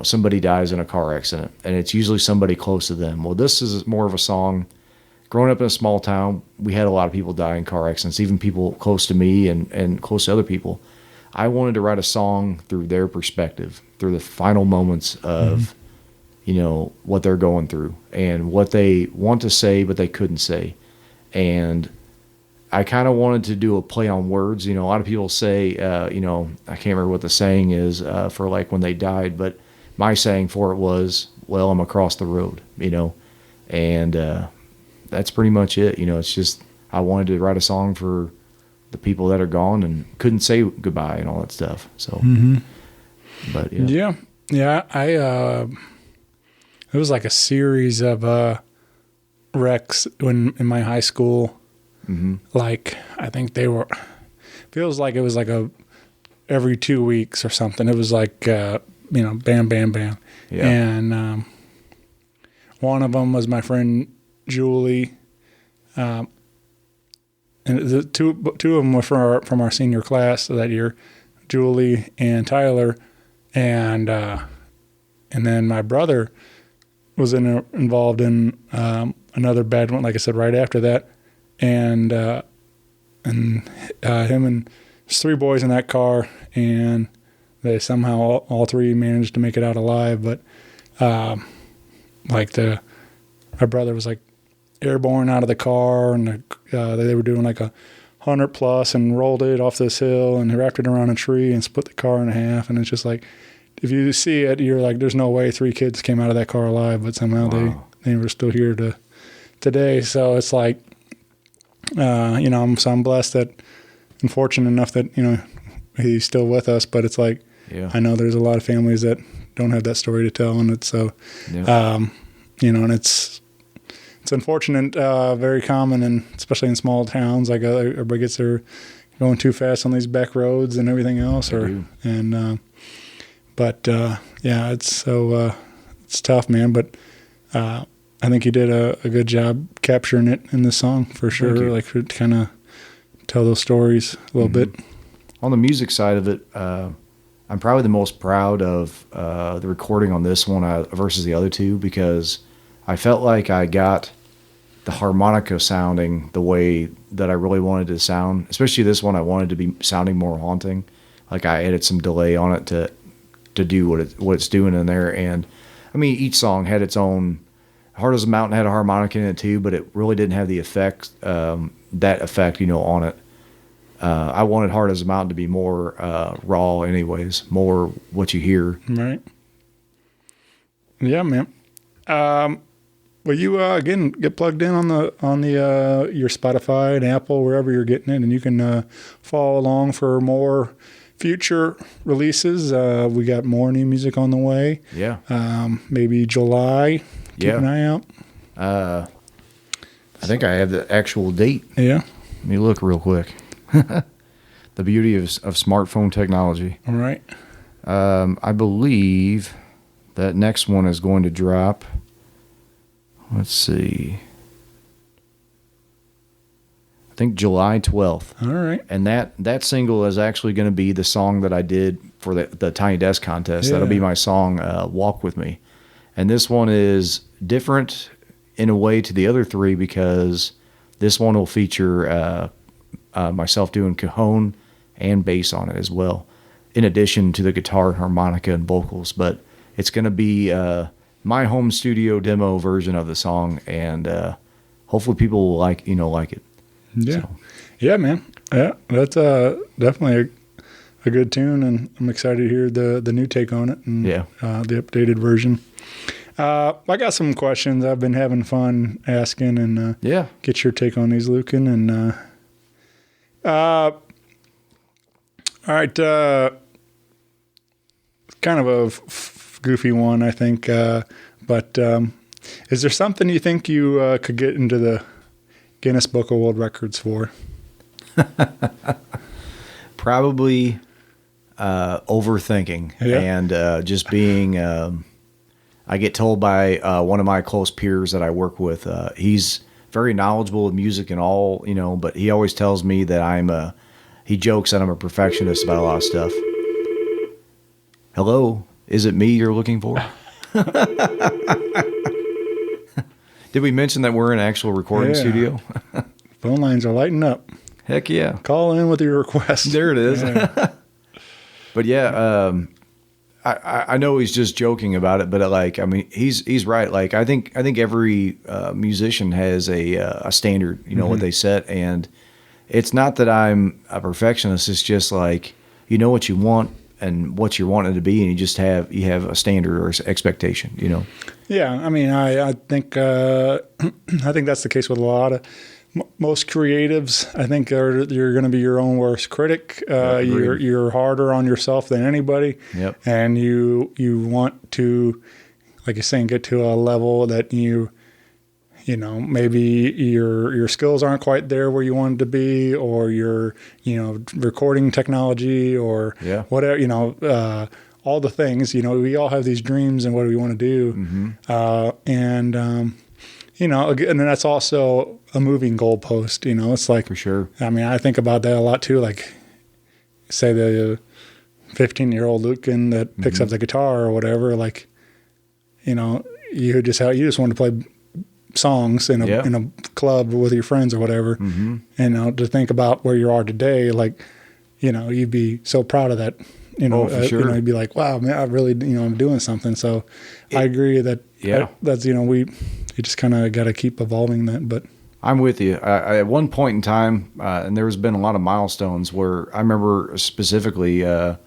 somebody dies in a car accident, and it's usually somebody close to them. Well, this is more of a song. Growing up in a small town, we had a lot of people die in car accidents, even people close to me and close to other people. I wanted to write a song through their perspective, through the final moments of, what they're going through and what they want to say, but they couldn't say. And I kind of wanted to do a play on words. A lot of people say, I can't remember what the saying is for like when they died, but my saying for it was, well, I'm across the road, and that's pretty much it. It's just, I wanted to write a song for the people that are gone and couldn't say goodbye and all that stuff. So, but yeah. Yeah. It was like a series of wrecks in my high school. Like, I think feels like it was like every 2 weeks or something. It was like, bam, bam, bam. Yeah. And one of them was my friend Julie. And the two of them were from our senior class that year, Julie and Tyler. And then my brother was involved in another bad one, like I said, right after that. And him and there's 3 boys in that car, and they somehow all 3 managed to make it out alive. But my brother was like airborne out of the car, and they were doing like 100 plus and rolled it off this hill and wrapped it around a tree and split the car in half. And it's just like, if you see it, you're like, there's no way 3 kids came out of that car alive, but somehow they were still here today. So it's like, I'm blessed and fortunate enough that, he's still with us, but it's like, I know there's a lot of families that don't have that story to tell. And it's so, and it's unfortunate, very common, and especially in small towns, like everybody gets their going too fast on these back roads and everything else. It's so, it's tough, man. But, I think you did a good job capturing it in this song for sure. Like, to kind of tell those stories a little bit. On the music side of it, I'm probably the most proud of the recording on this one versus the other 2, because I felt like I got the harmonica sounding the way that I really wanted to sound. Especially this one, I wanted to be sounding more haunting. Like, I added some delay on it to do what it's doing in there. And I mean, each song had its own. Hard as a Mountain had a harmonica in it too, but it really didn't have the effect, on it. I wanted Hard as a Mountain to be more raw anyways, more what you hear. Right. Yeah, man. Well, you again get plugged in on the your Spotify and Apple, wherever you're getting it, and you can follow along for more future releases. We got more new music on the way. Yeah. Maybe July. Keep an eye out. I think I have the actual date. Yeah. Let me look real quick. The beauty of smartphone technology. All right. I believe that next one is going to drop. Let's see. I think July 12th. All right. And that single is actually going to be the song that I did for the Tiny Desk contest. Yeah. That'll be my song, Walk With Me. And this one is different in a way to the other three because this one will feature myself doing cajon and bass on it as well, in addition to the guitar, harmonica, and vocals. But it's going to be my home studio demo version of the song, and hopefully people will like it. Yeah. So. Yeah, man. Yeah, that's definitely a good tune, and I'm excited to hear the new take on it and the updated version. I got some questions I've been having fun asking, and get your take on these, Lukcan. And all right, kind of a goofy one, I think. But is there something you think you could get into the Guinness Book of World Records for? Probably overthinking and just being. I get told by one of my close peers that I work with. He's very knowledgeable of music and all, but he always tells me that he jokes that I'm a perfectionist about a lot of stuff. Hello, is it me you're looking for? Did we mention that we're in an actual recording studio? Phone lines are lighting up. Heck yeah. Call in with your request. There it is. Yeah. But yeah, I know he's just joking about it, but he's right. Like I think every musician has a standard, what they set, and it's not that I'm a perfectionist. It's just like what you want and what you're wanting to be, and you have a standard or expectation, Yeah, I mean, I think I think that's the case with a lot of most creatives. I think you're going to be your own worst critic. You're harder on yourself than anybody. Yep. And you want to, like you're saying, get to a level that maybe your skills aren't quite there where you want to be, or your recording technology or whatever, all the things. We all have these dreams and what do we want to do, and that's also a moving goalpost. It's like, for sure. I mean, I think about that a lot too. Like, say the 15-year-old Lukcan that picks up the guitar or whatever. Like, you just want to play songs in a club with your friends or whatever. And to think about where you are today, like, you'd be so proud of that. For sure. You'd be like, wow, man, I really, I'm doing something. So I agree that that's, we just kind of got to keep evolving that. But I'm with you. At one point in time, and there's been a lot of milestones where I remember specifically, I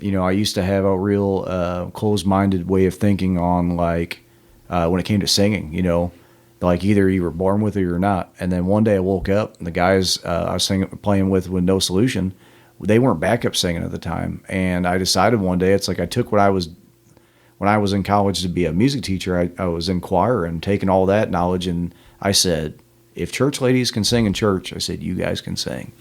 used to have a real closed-minded way of thinking on like when it came to singing, like either you were born with it or not. And then one day I woke up and the guys I was playing with No Solution, they weren't backup singing at the time. And I decided one day, it's like I took when I was in college to be a music teacher, I was in choir and taking all that knowledge. And I said, if church ladies can sing in church, I said, you guys can sing.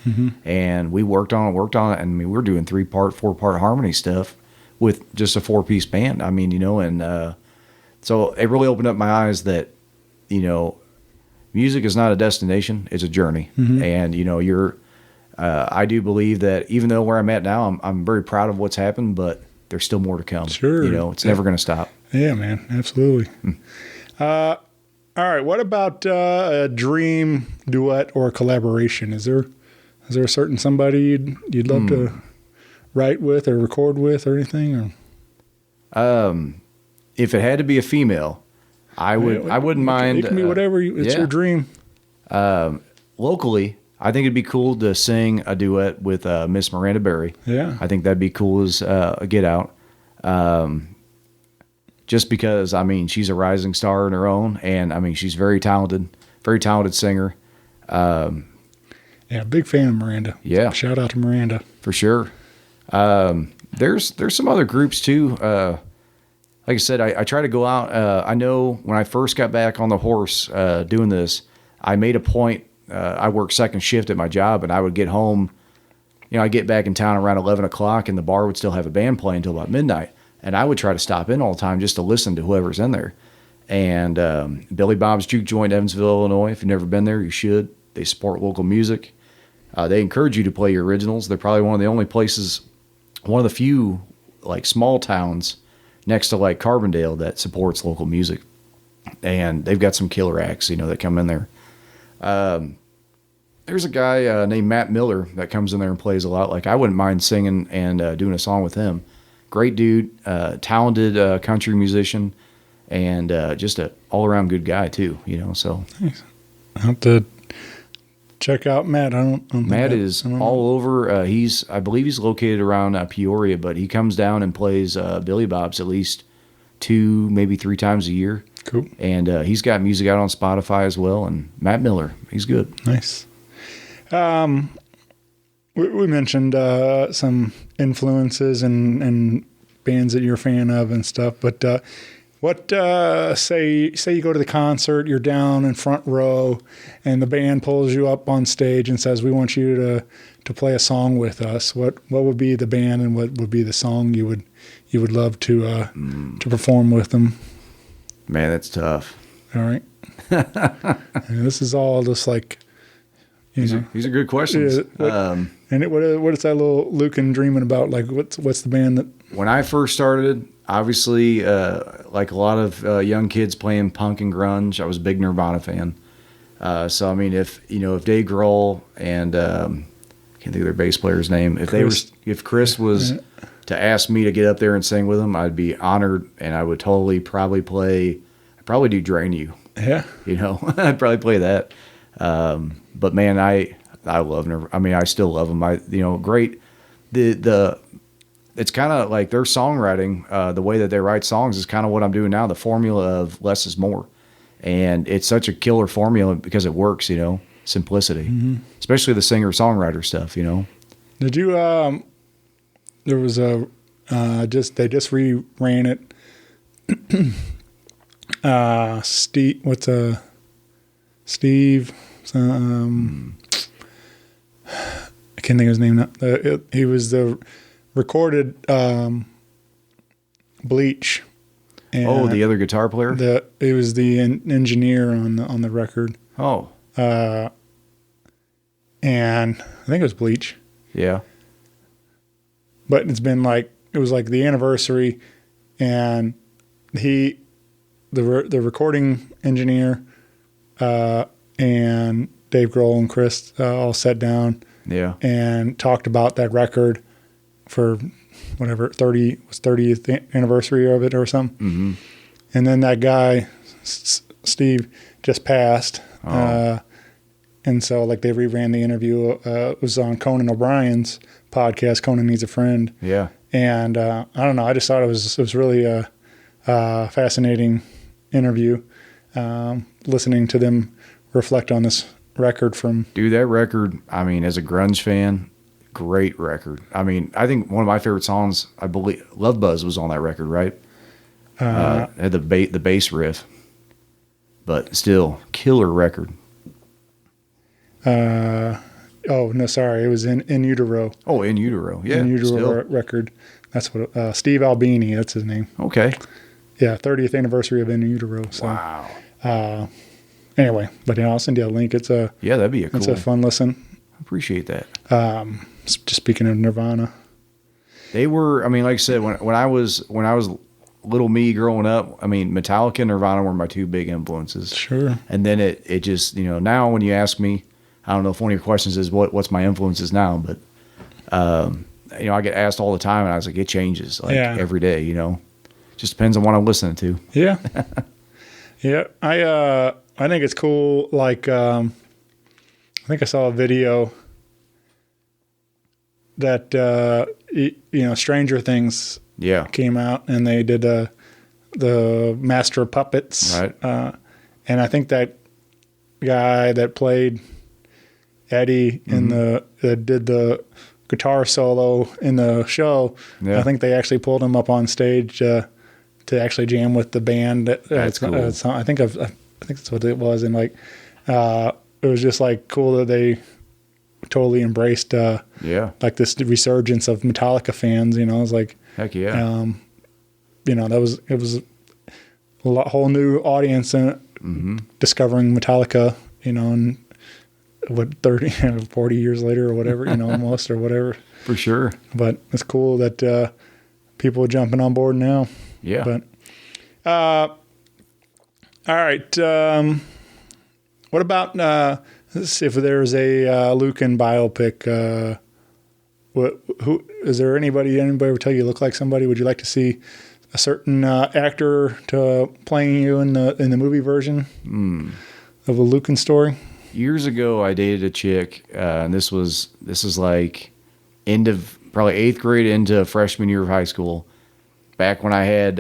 And we worked on it. And I mean, we're doing 3-part, 4-part harmony stuff with just a 4-piece band. I mean, and so it really opened up my eyes that, music is not a destination, it's a journey. And, I do believe that even though where I'm at now, I'm very proud of what's happened, but there's still more to come. Sure. It's never going to stop. Yeah, man. Absolutely. All right. What about a dream duet or collaboration? Is there a certain somebody you'd love to write with or record with or anything? Or? If it had to be a female, I wouldn't mind. It can be whatever. It's your dream. Locally, I think it'd be cool to sing a duet with Miss Miranda Berry. Yeah. I think that'd be cool as a get out. Just because, I mean, she's a rising star in her own, and I mean, she's very talented singer. Big fan of Miranda. Yeah. Shout out to Miranda. For sure. There's some other groups too. Like I said, I try to go out. I know when I first got back on the horse doing this, I made a point. I worked second shift at my job, and I would get home. I'd get back in town around 11 o'clock, and the bar would still have a band playing until about midnight. And I would try to stop in all the time just to listen to whoever's in there. And Billy Bob's Juke Joint, Evansville, Illinois. If you've never been there, you should. They support local music. They encourage you to play your originals. They're probably one of the only places, one of the few like small towns next to like Carbondale that supports local music. And they've got some killer acts, you know, that come in there. There's a guy named Matt Miller that comes in there and plays a lot. Like, I wouldn't mind singing and doing a song with him. Great dude, talented country musician, and just a all-around good guy too, you know. So nice. I'll have to check out Matt. Matt is all over. I believe he's located around Peoria, but he comes down and plays Billy Bob's at least 2, maybe 3 times a year. Cool. And he's got music out on Spotify as well. And Matt Miller, he's good. Nice. We mentioned some influences and bands that you're a fan of and stuff, but say you go to the concert, you're down in front row, and the band pulls you up on stage and says, "We want you to play a song with us." What would be the band and what would be the song you would love to perform with them? Man, that's tough. All right. And this is all just like, these are good questions. And what is that little Lukcan dreaming about? Like, what's the band that? When I first started, obviously, like a lot of young kids playing punk and grunge, I was a big Nirvana fan. So I mean, if Dave Grohl and I can't think of their bass player's name, if Chris was to ask me to get up there and sing with him, I'd be honored, and I would totally probably do Drain You. Yeah, you know, I'd probably play that. But man, I love Nirvana. I mean, I still love them. Great. It's kind of like their songwriting, the way that they write songs is kind of what I'm doing now. The formula of less is more, and it's such a killer formula because it works. You know, simplicity, especially the singer-songwriter stuff. You know. Did you? There was they just re-ran it. Steve, Steve? I can't think of his name now. He was the recorded Bleach. And the other guitar player. He was the engineer on the record. Oh. And I think it was Bleach. Yeah. But it was like the anniversary, and the recording engineer and Dave Grohl and Chris all sat down, and talked about that record for whatever 30th anniversary of it or something. Mm-hmm. And then that guy Steve just passed, and so like they reran the interview. It was on Conan O'Brien's podcast, Conan Needs a Friend. Yeah. And I don't know, I just thought it was really a fascinating interview, listening to them reflect on this record from... Dude, that record, I mean, as a grunge fan, great record. I mean, I think one of my favorite songs, I believe, Love Buzz was on that record, right? Had the bass riff, but still, killer record. Oh, no, sorry. It was In Utero. Oh, In Utero. Yeah. In Utero record. That's what, Steve Albini, that's his name. Okay. Yeah, 30th anniversary of In Utero. So, wow. Anyway, but I'll send you a link. Yeah, that'd be It's a fun listen. I appreciate that. Just speaking of Nirvana. They were, I mean, like I said, when I was little me growing up, I mean, Metallica and Nirvana were my two big influences. Sure. And then it just, now when you ask me, I don't know if one of your questions is what's my influences now, but I get asked all the time, and I was like, it changes every day. Just depends on what I'm listening to. Yeah, yeah. I think it's cool. Like I think I saw a video that Stranger Things came out, and they did the Master of Puppets, right? And I think that guy that played Eddie that did the guitar solo in the show, I think they actually pulled him up on stage to actually jam with the band. That's cool. I think that's what it was, and it was just cool that they totally embraced like this resurgence of Metallica fans. It was like, heck yeah. It was a whole new audience discovering Metallica. And what 30, 40 years later or whatever, almost or whatever. For sure. But it's cool that people are jumping on board now. Yeah. But all right. What about let's see if there's a Lukcan biopic? Who is there? Anybody ever tell you look like somebody? Would you like to see a certain actor to playing you in the movie version of a Lukcan story? Years ago, I dated a chick, and this is like end of probably 8th grade into freshman year of high school. Back when I had,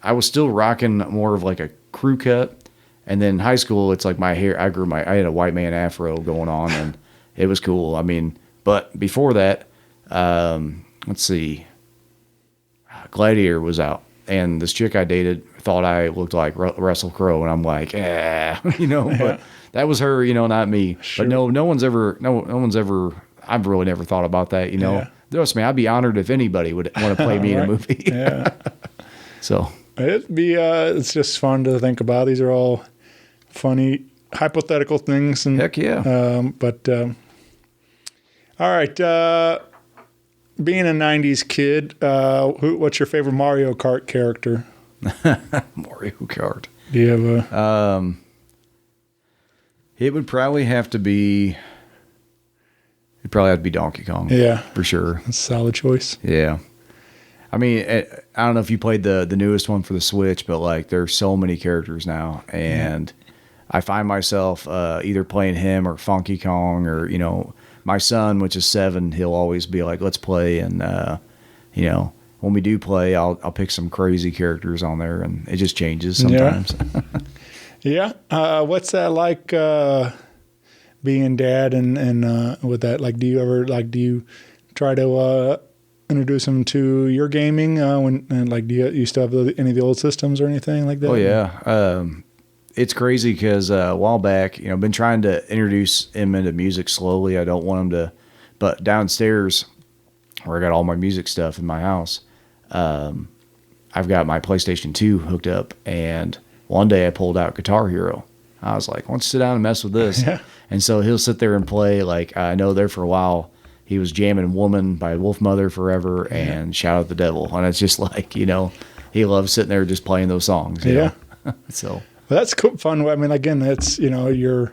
I was still rocking more of like a crew cut. And then in high school, it's like my hair, I had a white man afro going on, and it was cool. I mean, but before that, let's see, Gladiator was out, and this chick I dated thought I looked like Russell Crowe, and I'm like, but that was her, not me. Sure. But no one's ever, I've really never thought about that, Trust me, I'd be honored if anybody would want to play me in a movie. Yeah. So it'd be, it's just fun to think about. These are all funny hypothetical things. And, heck yeah. All right. Being a 90s kid, what's your favorite Mario Kart character? Mario Kart. Do you have a... It would probably have to be... It'd probably have to be Donkey Kong. Yeah. For sure. That's a solid choice. Yeah. I mean, I don't know if you played the newest one for the Switch, but like there's so many characters now, and I find myself either playing him or Funky Kong, or my son, which is 7, he'll always be like, "Let's play," and when we do play, I'll pick some crazy characters on there, and it just changes sometimes. Yeah. What's that like? Being dad and with that, like, do you try to introduce him to your gaming do you still have any of the old systems or anything like that? Oh yeah. It's crazy because a while back, I've been trying to introduce him into music slowly. I don't want him to, but downstairs where I got all my music stuff in my house, I've got my PlayStation 2 hooked up, and one day I pulled out Guitar Hero. I was like, why don't you sit down and mess with this? Yeah. And so he'll sit there and play. Like, I know there for a while, he was jamming Woman by Wolfmother forever and Shout at the Devil. And it's just like, he loves sitting there just playing those songs. You know? So. Well, that's cool, fun. I mean, again, that's, that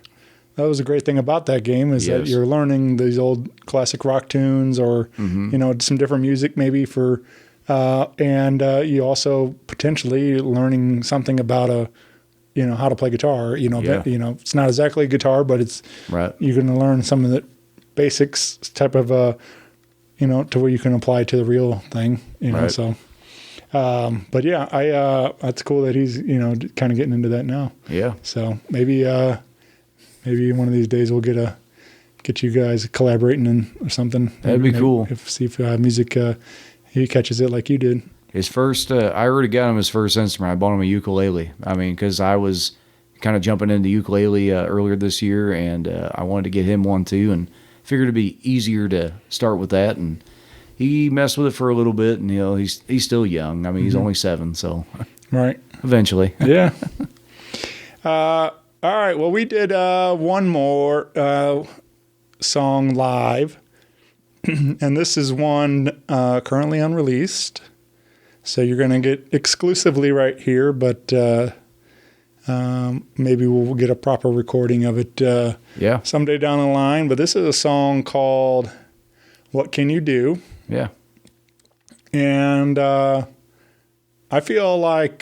was a great thing about that game is that you're learning these old classic rock tunes or, some different music maybe for, and you also potentially learning something about how to play guitar, it's not exactly a guitar, but it's, right. You're going to learn some of the basics type of, to where you can apply to the real thing, right. So, but yeah, that's cool that he's, kind of getting into that now. Yeah. So maybe one of these days we'll get you guys collaborating or something. That'd be cool. See if music, he catches it like you did. His first, I already got him his first instrument. I bought him a ukulele. I mean, because I was kind of jumping into ukulele earlier this year, and I wanted to get him one too, and figured it'd be easier to start with that. And he messed with it for a little bit, and he's still young. I mean, he's only 7, so right. Eventually, yeah. All right. Well, we did one more song live, and this is one currently unreleased. So you're going to get exclusively right here, but maybe we'll get a proper recording of it someday down the line. But this is a song called What Can You Do? Yeah. And I feel like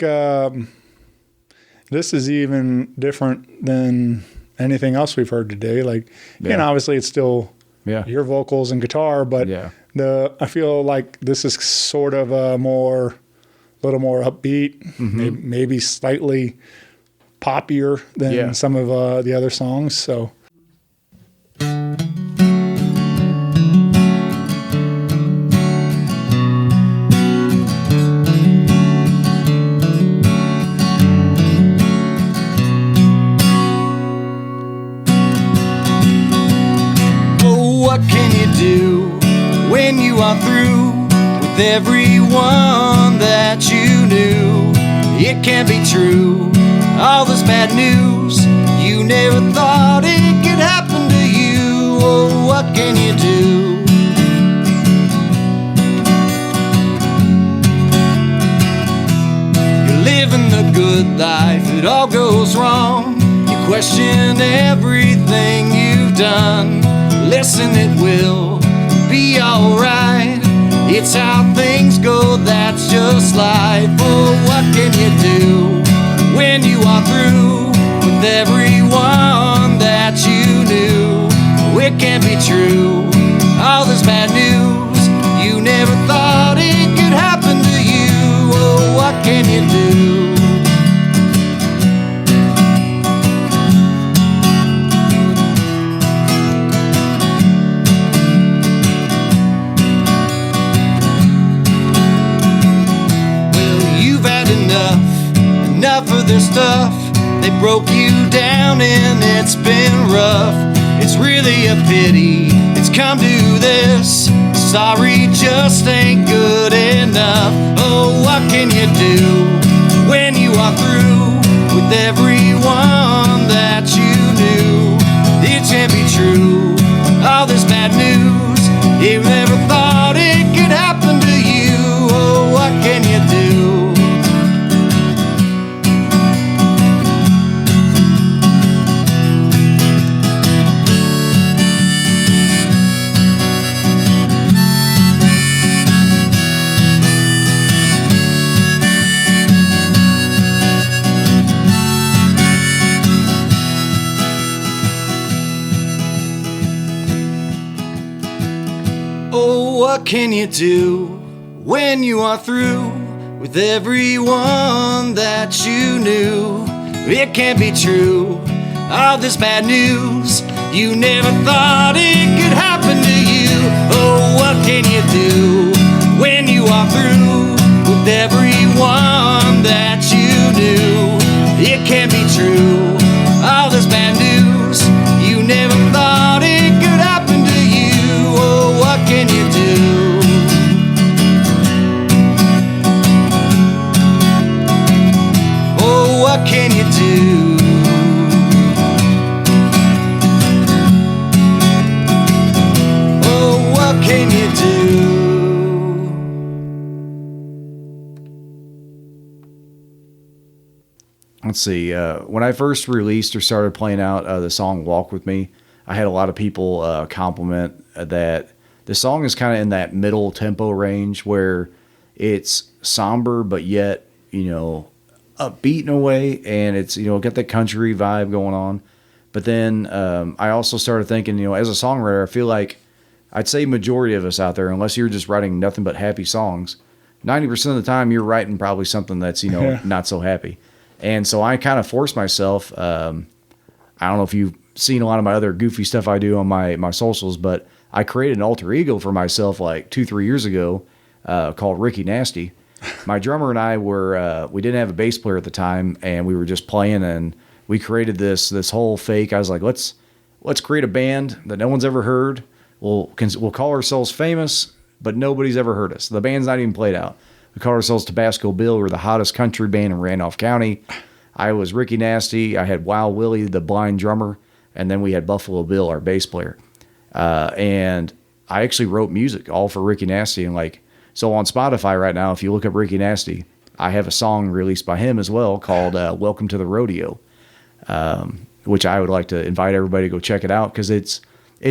this is even different than anything else we've heard today. Like, obviously it's still your vocals and guitar, but I feel like this is sort of a little more upbeat, maybe slightly poppier than some of the other songs. So. What can you do when you are through with everyone that you knew? It can't be true, all this bad news. You never thought it could happen to you. Oh, what can you do? life, it all goes wrong. You question everything you've done. Listen, it will be alright. It's how things go, that's just life. Oh, what can you do when you are through with everyone that you knew? Oh, it can't be true, all this bad news. You never thought it could happen to you. Oh, what can you do? Enough of their stuff. They broke you down and it's been rough. It's really a pity it's come to this. Sorry just ain't good enough. Oh, what can you do when you are through with everyone that you knew? It can't be true, all this bad news. You never thought it could happen to you. Oh, what can you do? What can you do when you are through with everyone that you knew? It can't be true, all this bad news. You never thought it could happen to you. Oh, what can you do when you are through with everyone that you knew? It can't be true, all this bad news. You never thought it could happen to you. Oh, what can you do? Oh, what can you do? Oh, what can you do? Let's see. When I first released or started playing out the song "Walk with Me," I had a lot of people compliment that the song is kind of in that middle tempo range where it's somber but yet, upbeat in a way, and it's, got that country vibe going on. But then I also started thinking, as a songwriter, I feel like I'd say majority of us out there, unless you're just writing nothing but happy songs, 90% of the time you're writing probably something that's, not so happy. And so I kind of forced myself. I don't know if you've seen a lot of my other goofy stuff I do on my socials, but I created an alter ego for myself like 2-3 years ago called Ricky Nasty. My drummer and I we didn't have a bass player at the time, and we were just playing, and we created this whole fake. I was like, let's create a band that no one's ever heard. We'll call ourselves famous, but nobody's ever heard us. The band's not even played out. We call ourselves Tabasco Bill. We're the hottest country band in Randolph County. I was Ricky Nasty. I had Wild Willie, the blind drummer, and then we had Buffalo Bill, our bass player. And I actually wrote music all for Ricky Nasty. And so on Spotify right now, if you look up Ricky Nasty, I have a song released by him as well called Welcome to the Rodeo, which I would like to invite everybody to go check it out because it's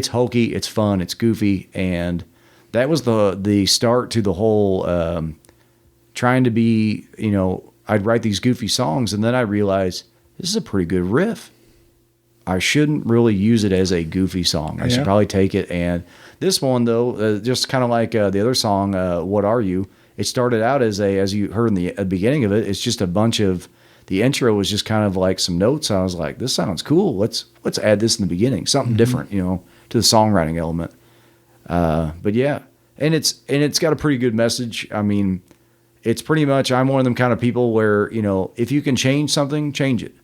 hokey, it's fun, it's goofy. And that was the start to the whole trying to be, I'd write these goofy songs, and then I realized this is a pretty good riff. I shouldn't really use it as a goofy song. I should probably take it. And this one, though, just kind of like the other song, What Are You? It started out as you heard in the beginning of it, it's just a bunch of, the intro was just kind of like some notes. I was like, this sounds cool. Let's add this in the beginning, something different, to the songwriting element. But yeah, and it's got a pretty good message. I mean, it's pretty much, I'm one of them kind of people where, if you can change something, change it.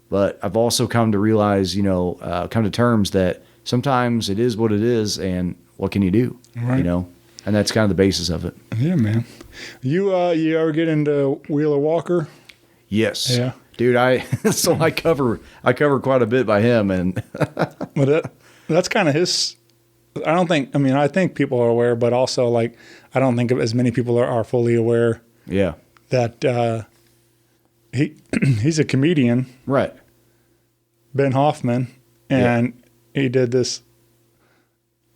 But I've also come to realize, come to terms that sometimes it is what it is, and what can you do? Right. And that's kind of the basis of it. Yeah, man. You ever get into Wheeler Walker? Yes. Yeah. Dude, I cover quite a bit by him, and but that's kind of his. I think people are aware, but also I don't think as many people are fully aware. Yeah. That he's a comedian, Right. Ben Hoffman, and he did this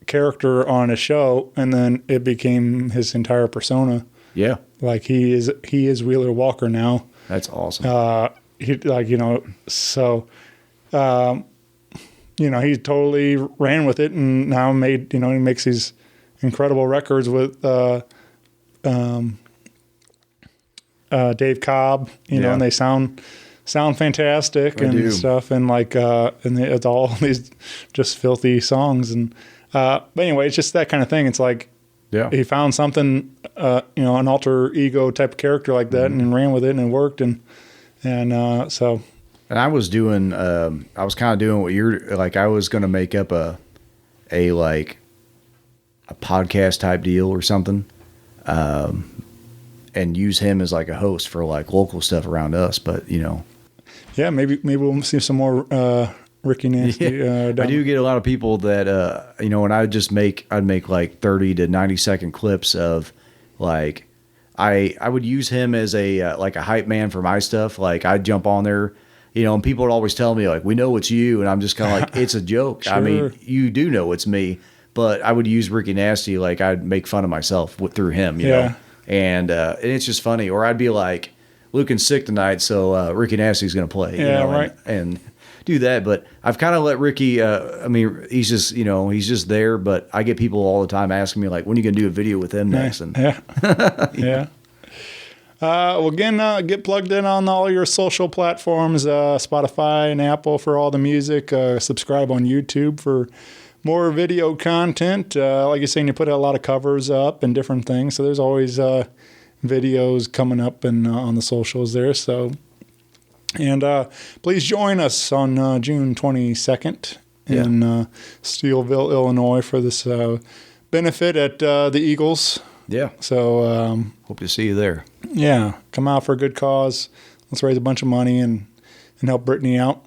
character on a show, and then it became his entire persona. Yeah. Like he is Wheeler Walker now. That's awesome. He totally ran with it, and now he makes these incredible records with Dave Cobb, and they sound fantastic and stuff, and it's all these just filthy songs, and but anyway, it's just that kind of thing. It's like he found something, an alter ego type of character like that, and ran with it, and it worked, and so. And I was doing, I was kind of doing what you're like. I was going to make up a podcast type deal or something, and use him as like a host for like local stuff around us. But yeah, maybe we'll see some more Ricky Nasty. I do get a lot of people that and I'd make like 30 to 90 second clips of like I would use him as a like a hype man for my stuff. Like I'd jump on there. And people would always tell me, like, we know it's you. And I'm just kind of like, it's a joke. Sure. I mean, you do know it's me. But I would use Ricky Nasty. Like, I'd make fun of myself through him, you know. And it's just funny. Or I'd be like, Lukcan's sick tonight, so Ricky Nasty's going to play. Right. And do that. But I've kind of let Ricky, he's just, he's just there. But I get people all the time asking me, like, when are you going to do a video with him next? And, yeah. Well, again, get plugged in on all your social platforms, Spotify and Apple for all the music. Subscribe on YouTube for more video content. Like you're saying, you put a lot of covers up and different things. So there's always videos coming up and on the socials there. So, and please join us on June 22nd in Steeleville, Illinois for this benefit at the Eagles. Yeah. So hope to see you there. Yeah, come out for a good cause. Let's raise a bunch of money and help Brittany out.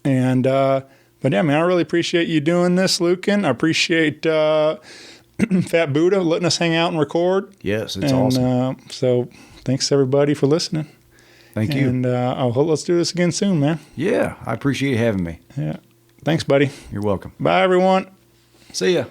And but yeah, man, I really appreciate you doing this, Lukcan. I appreciate Phat Buddha letting us hang out and record. Yes, it's awesome. So thanks everybody for listening. Thank you. And let's do this again soon, man. Yeah, I appreciate you having me. Yeah. Thanks, buddy. You're welcome. Bye, everyone. See ya.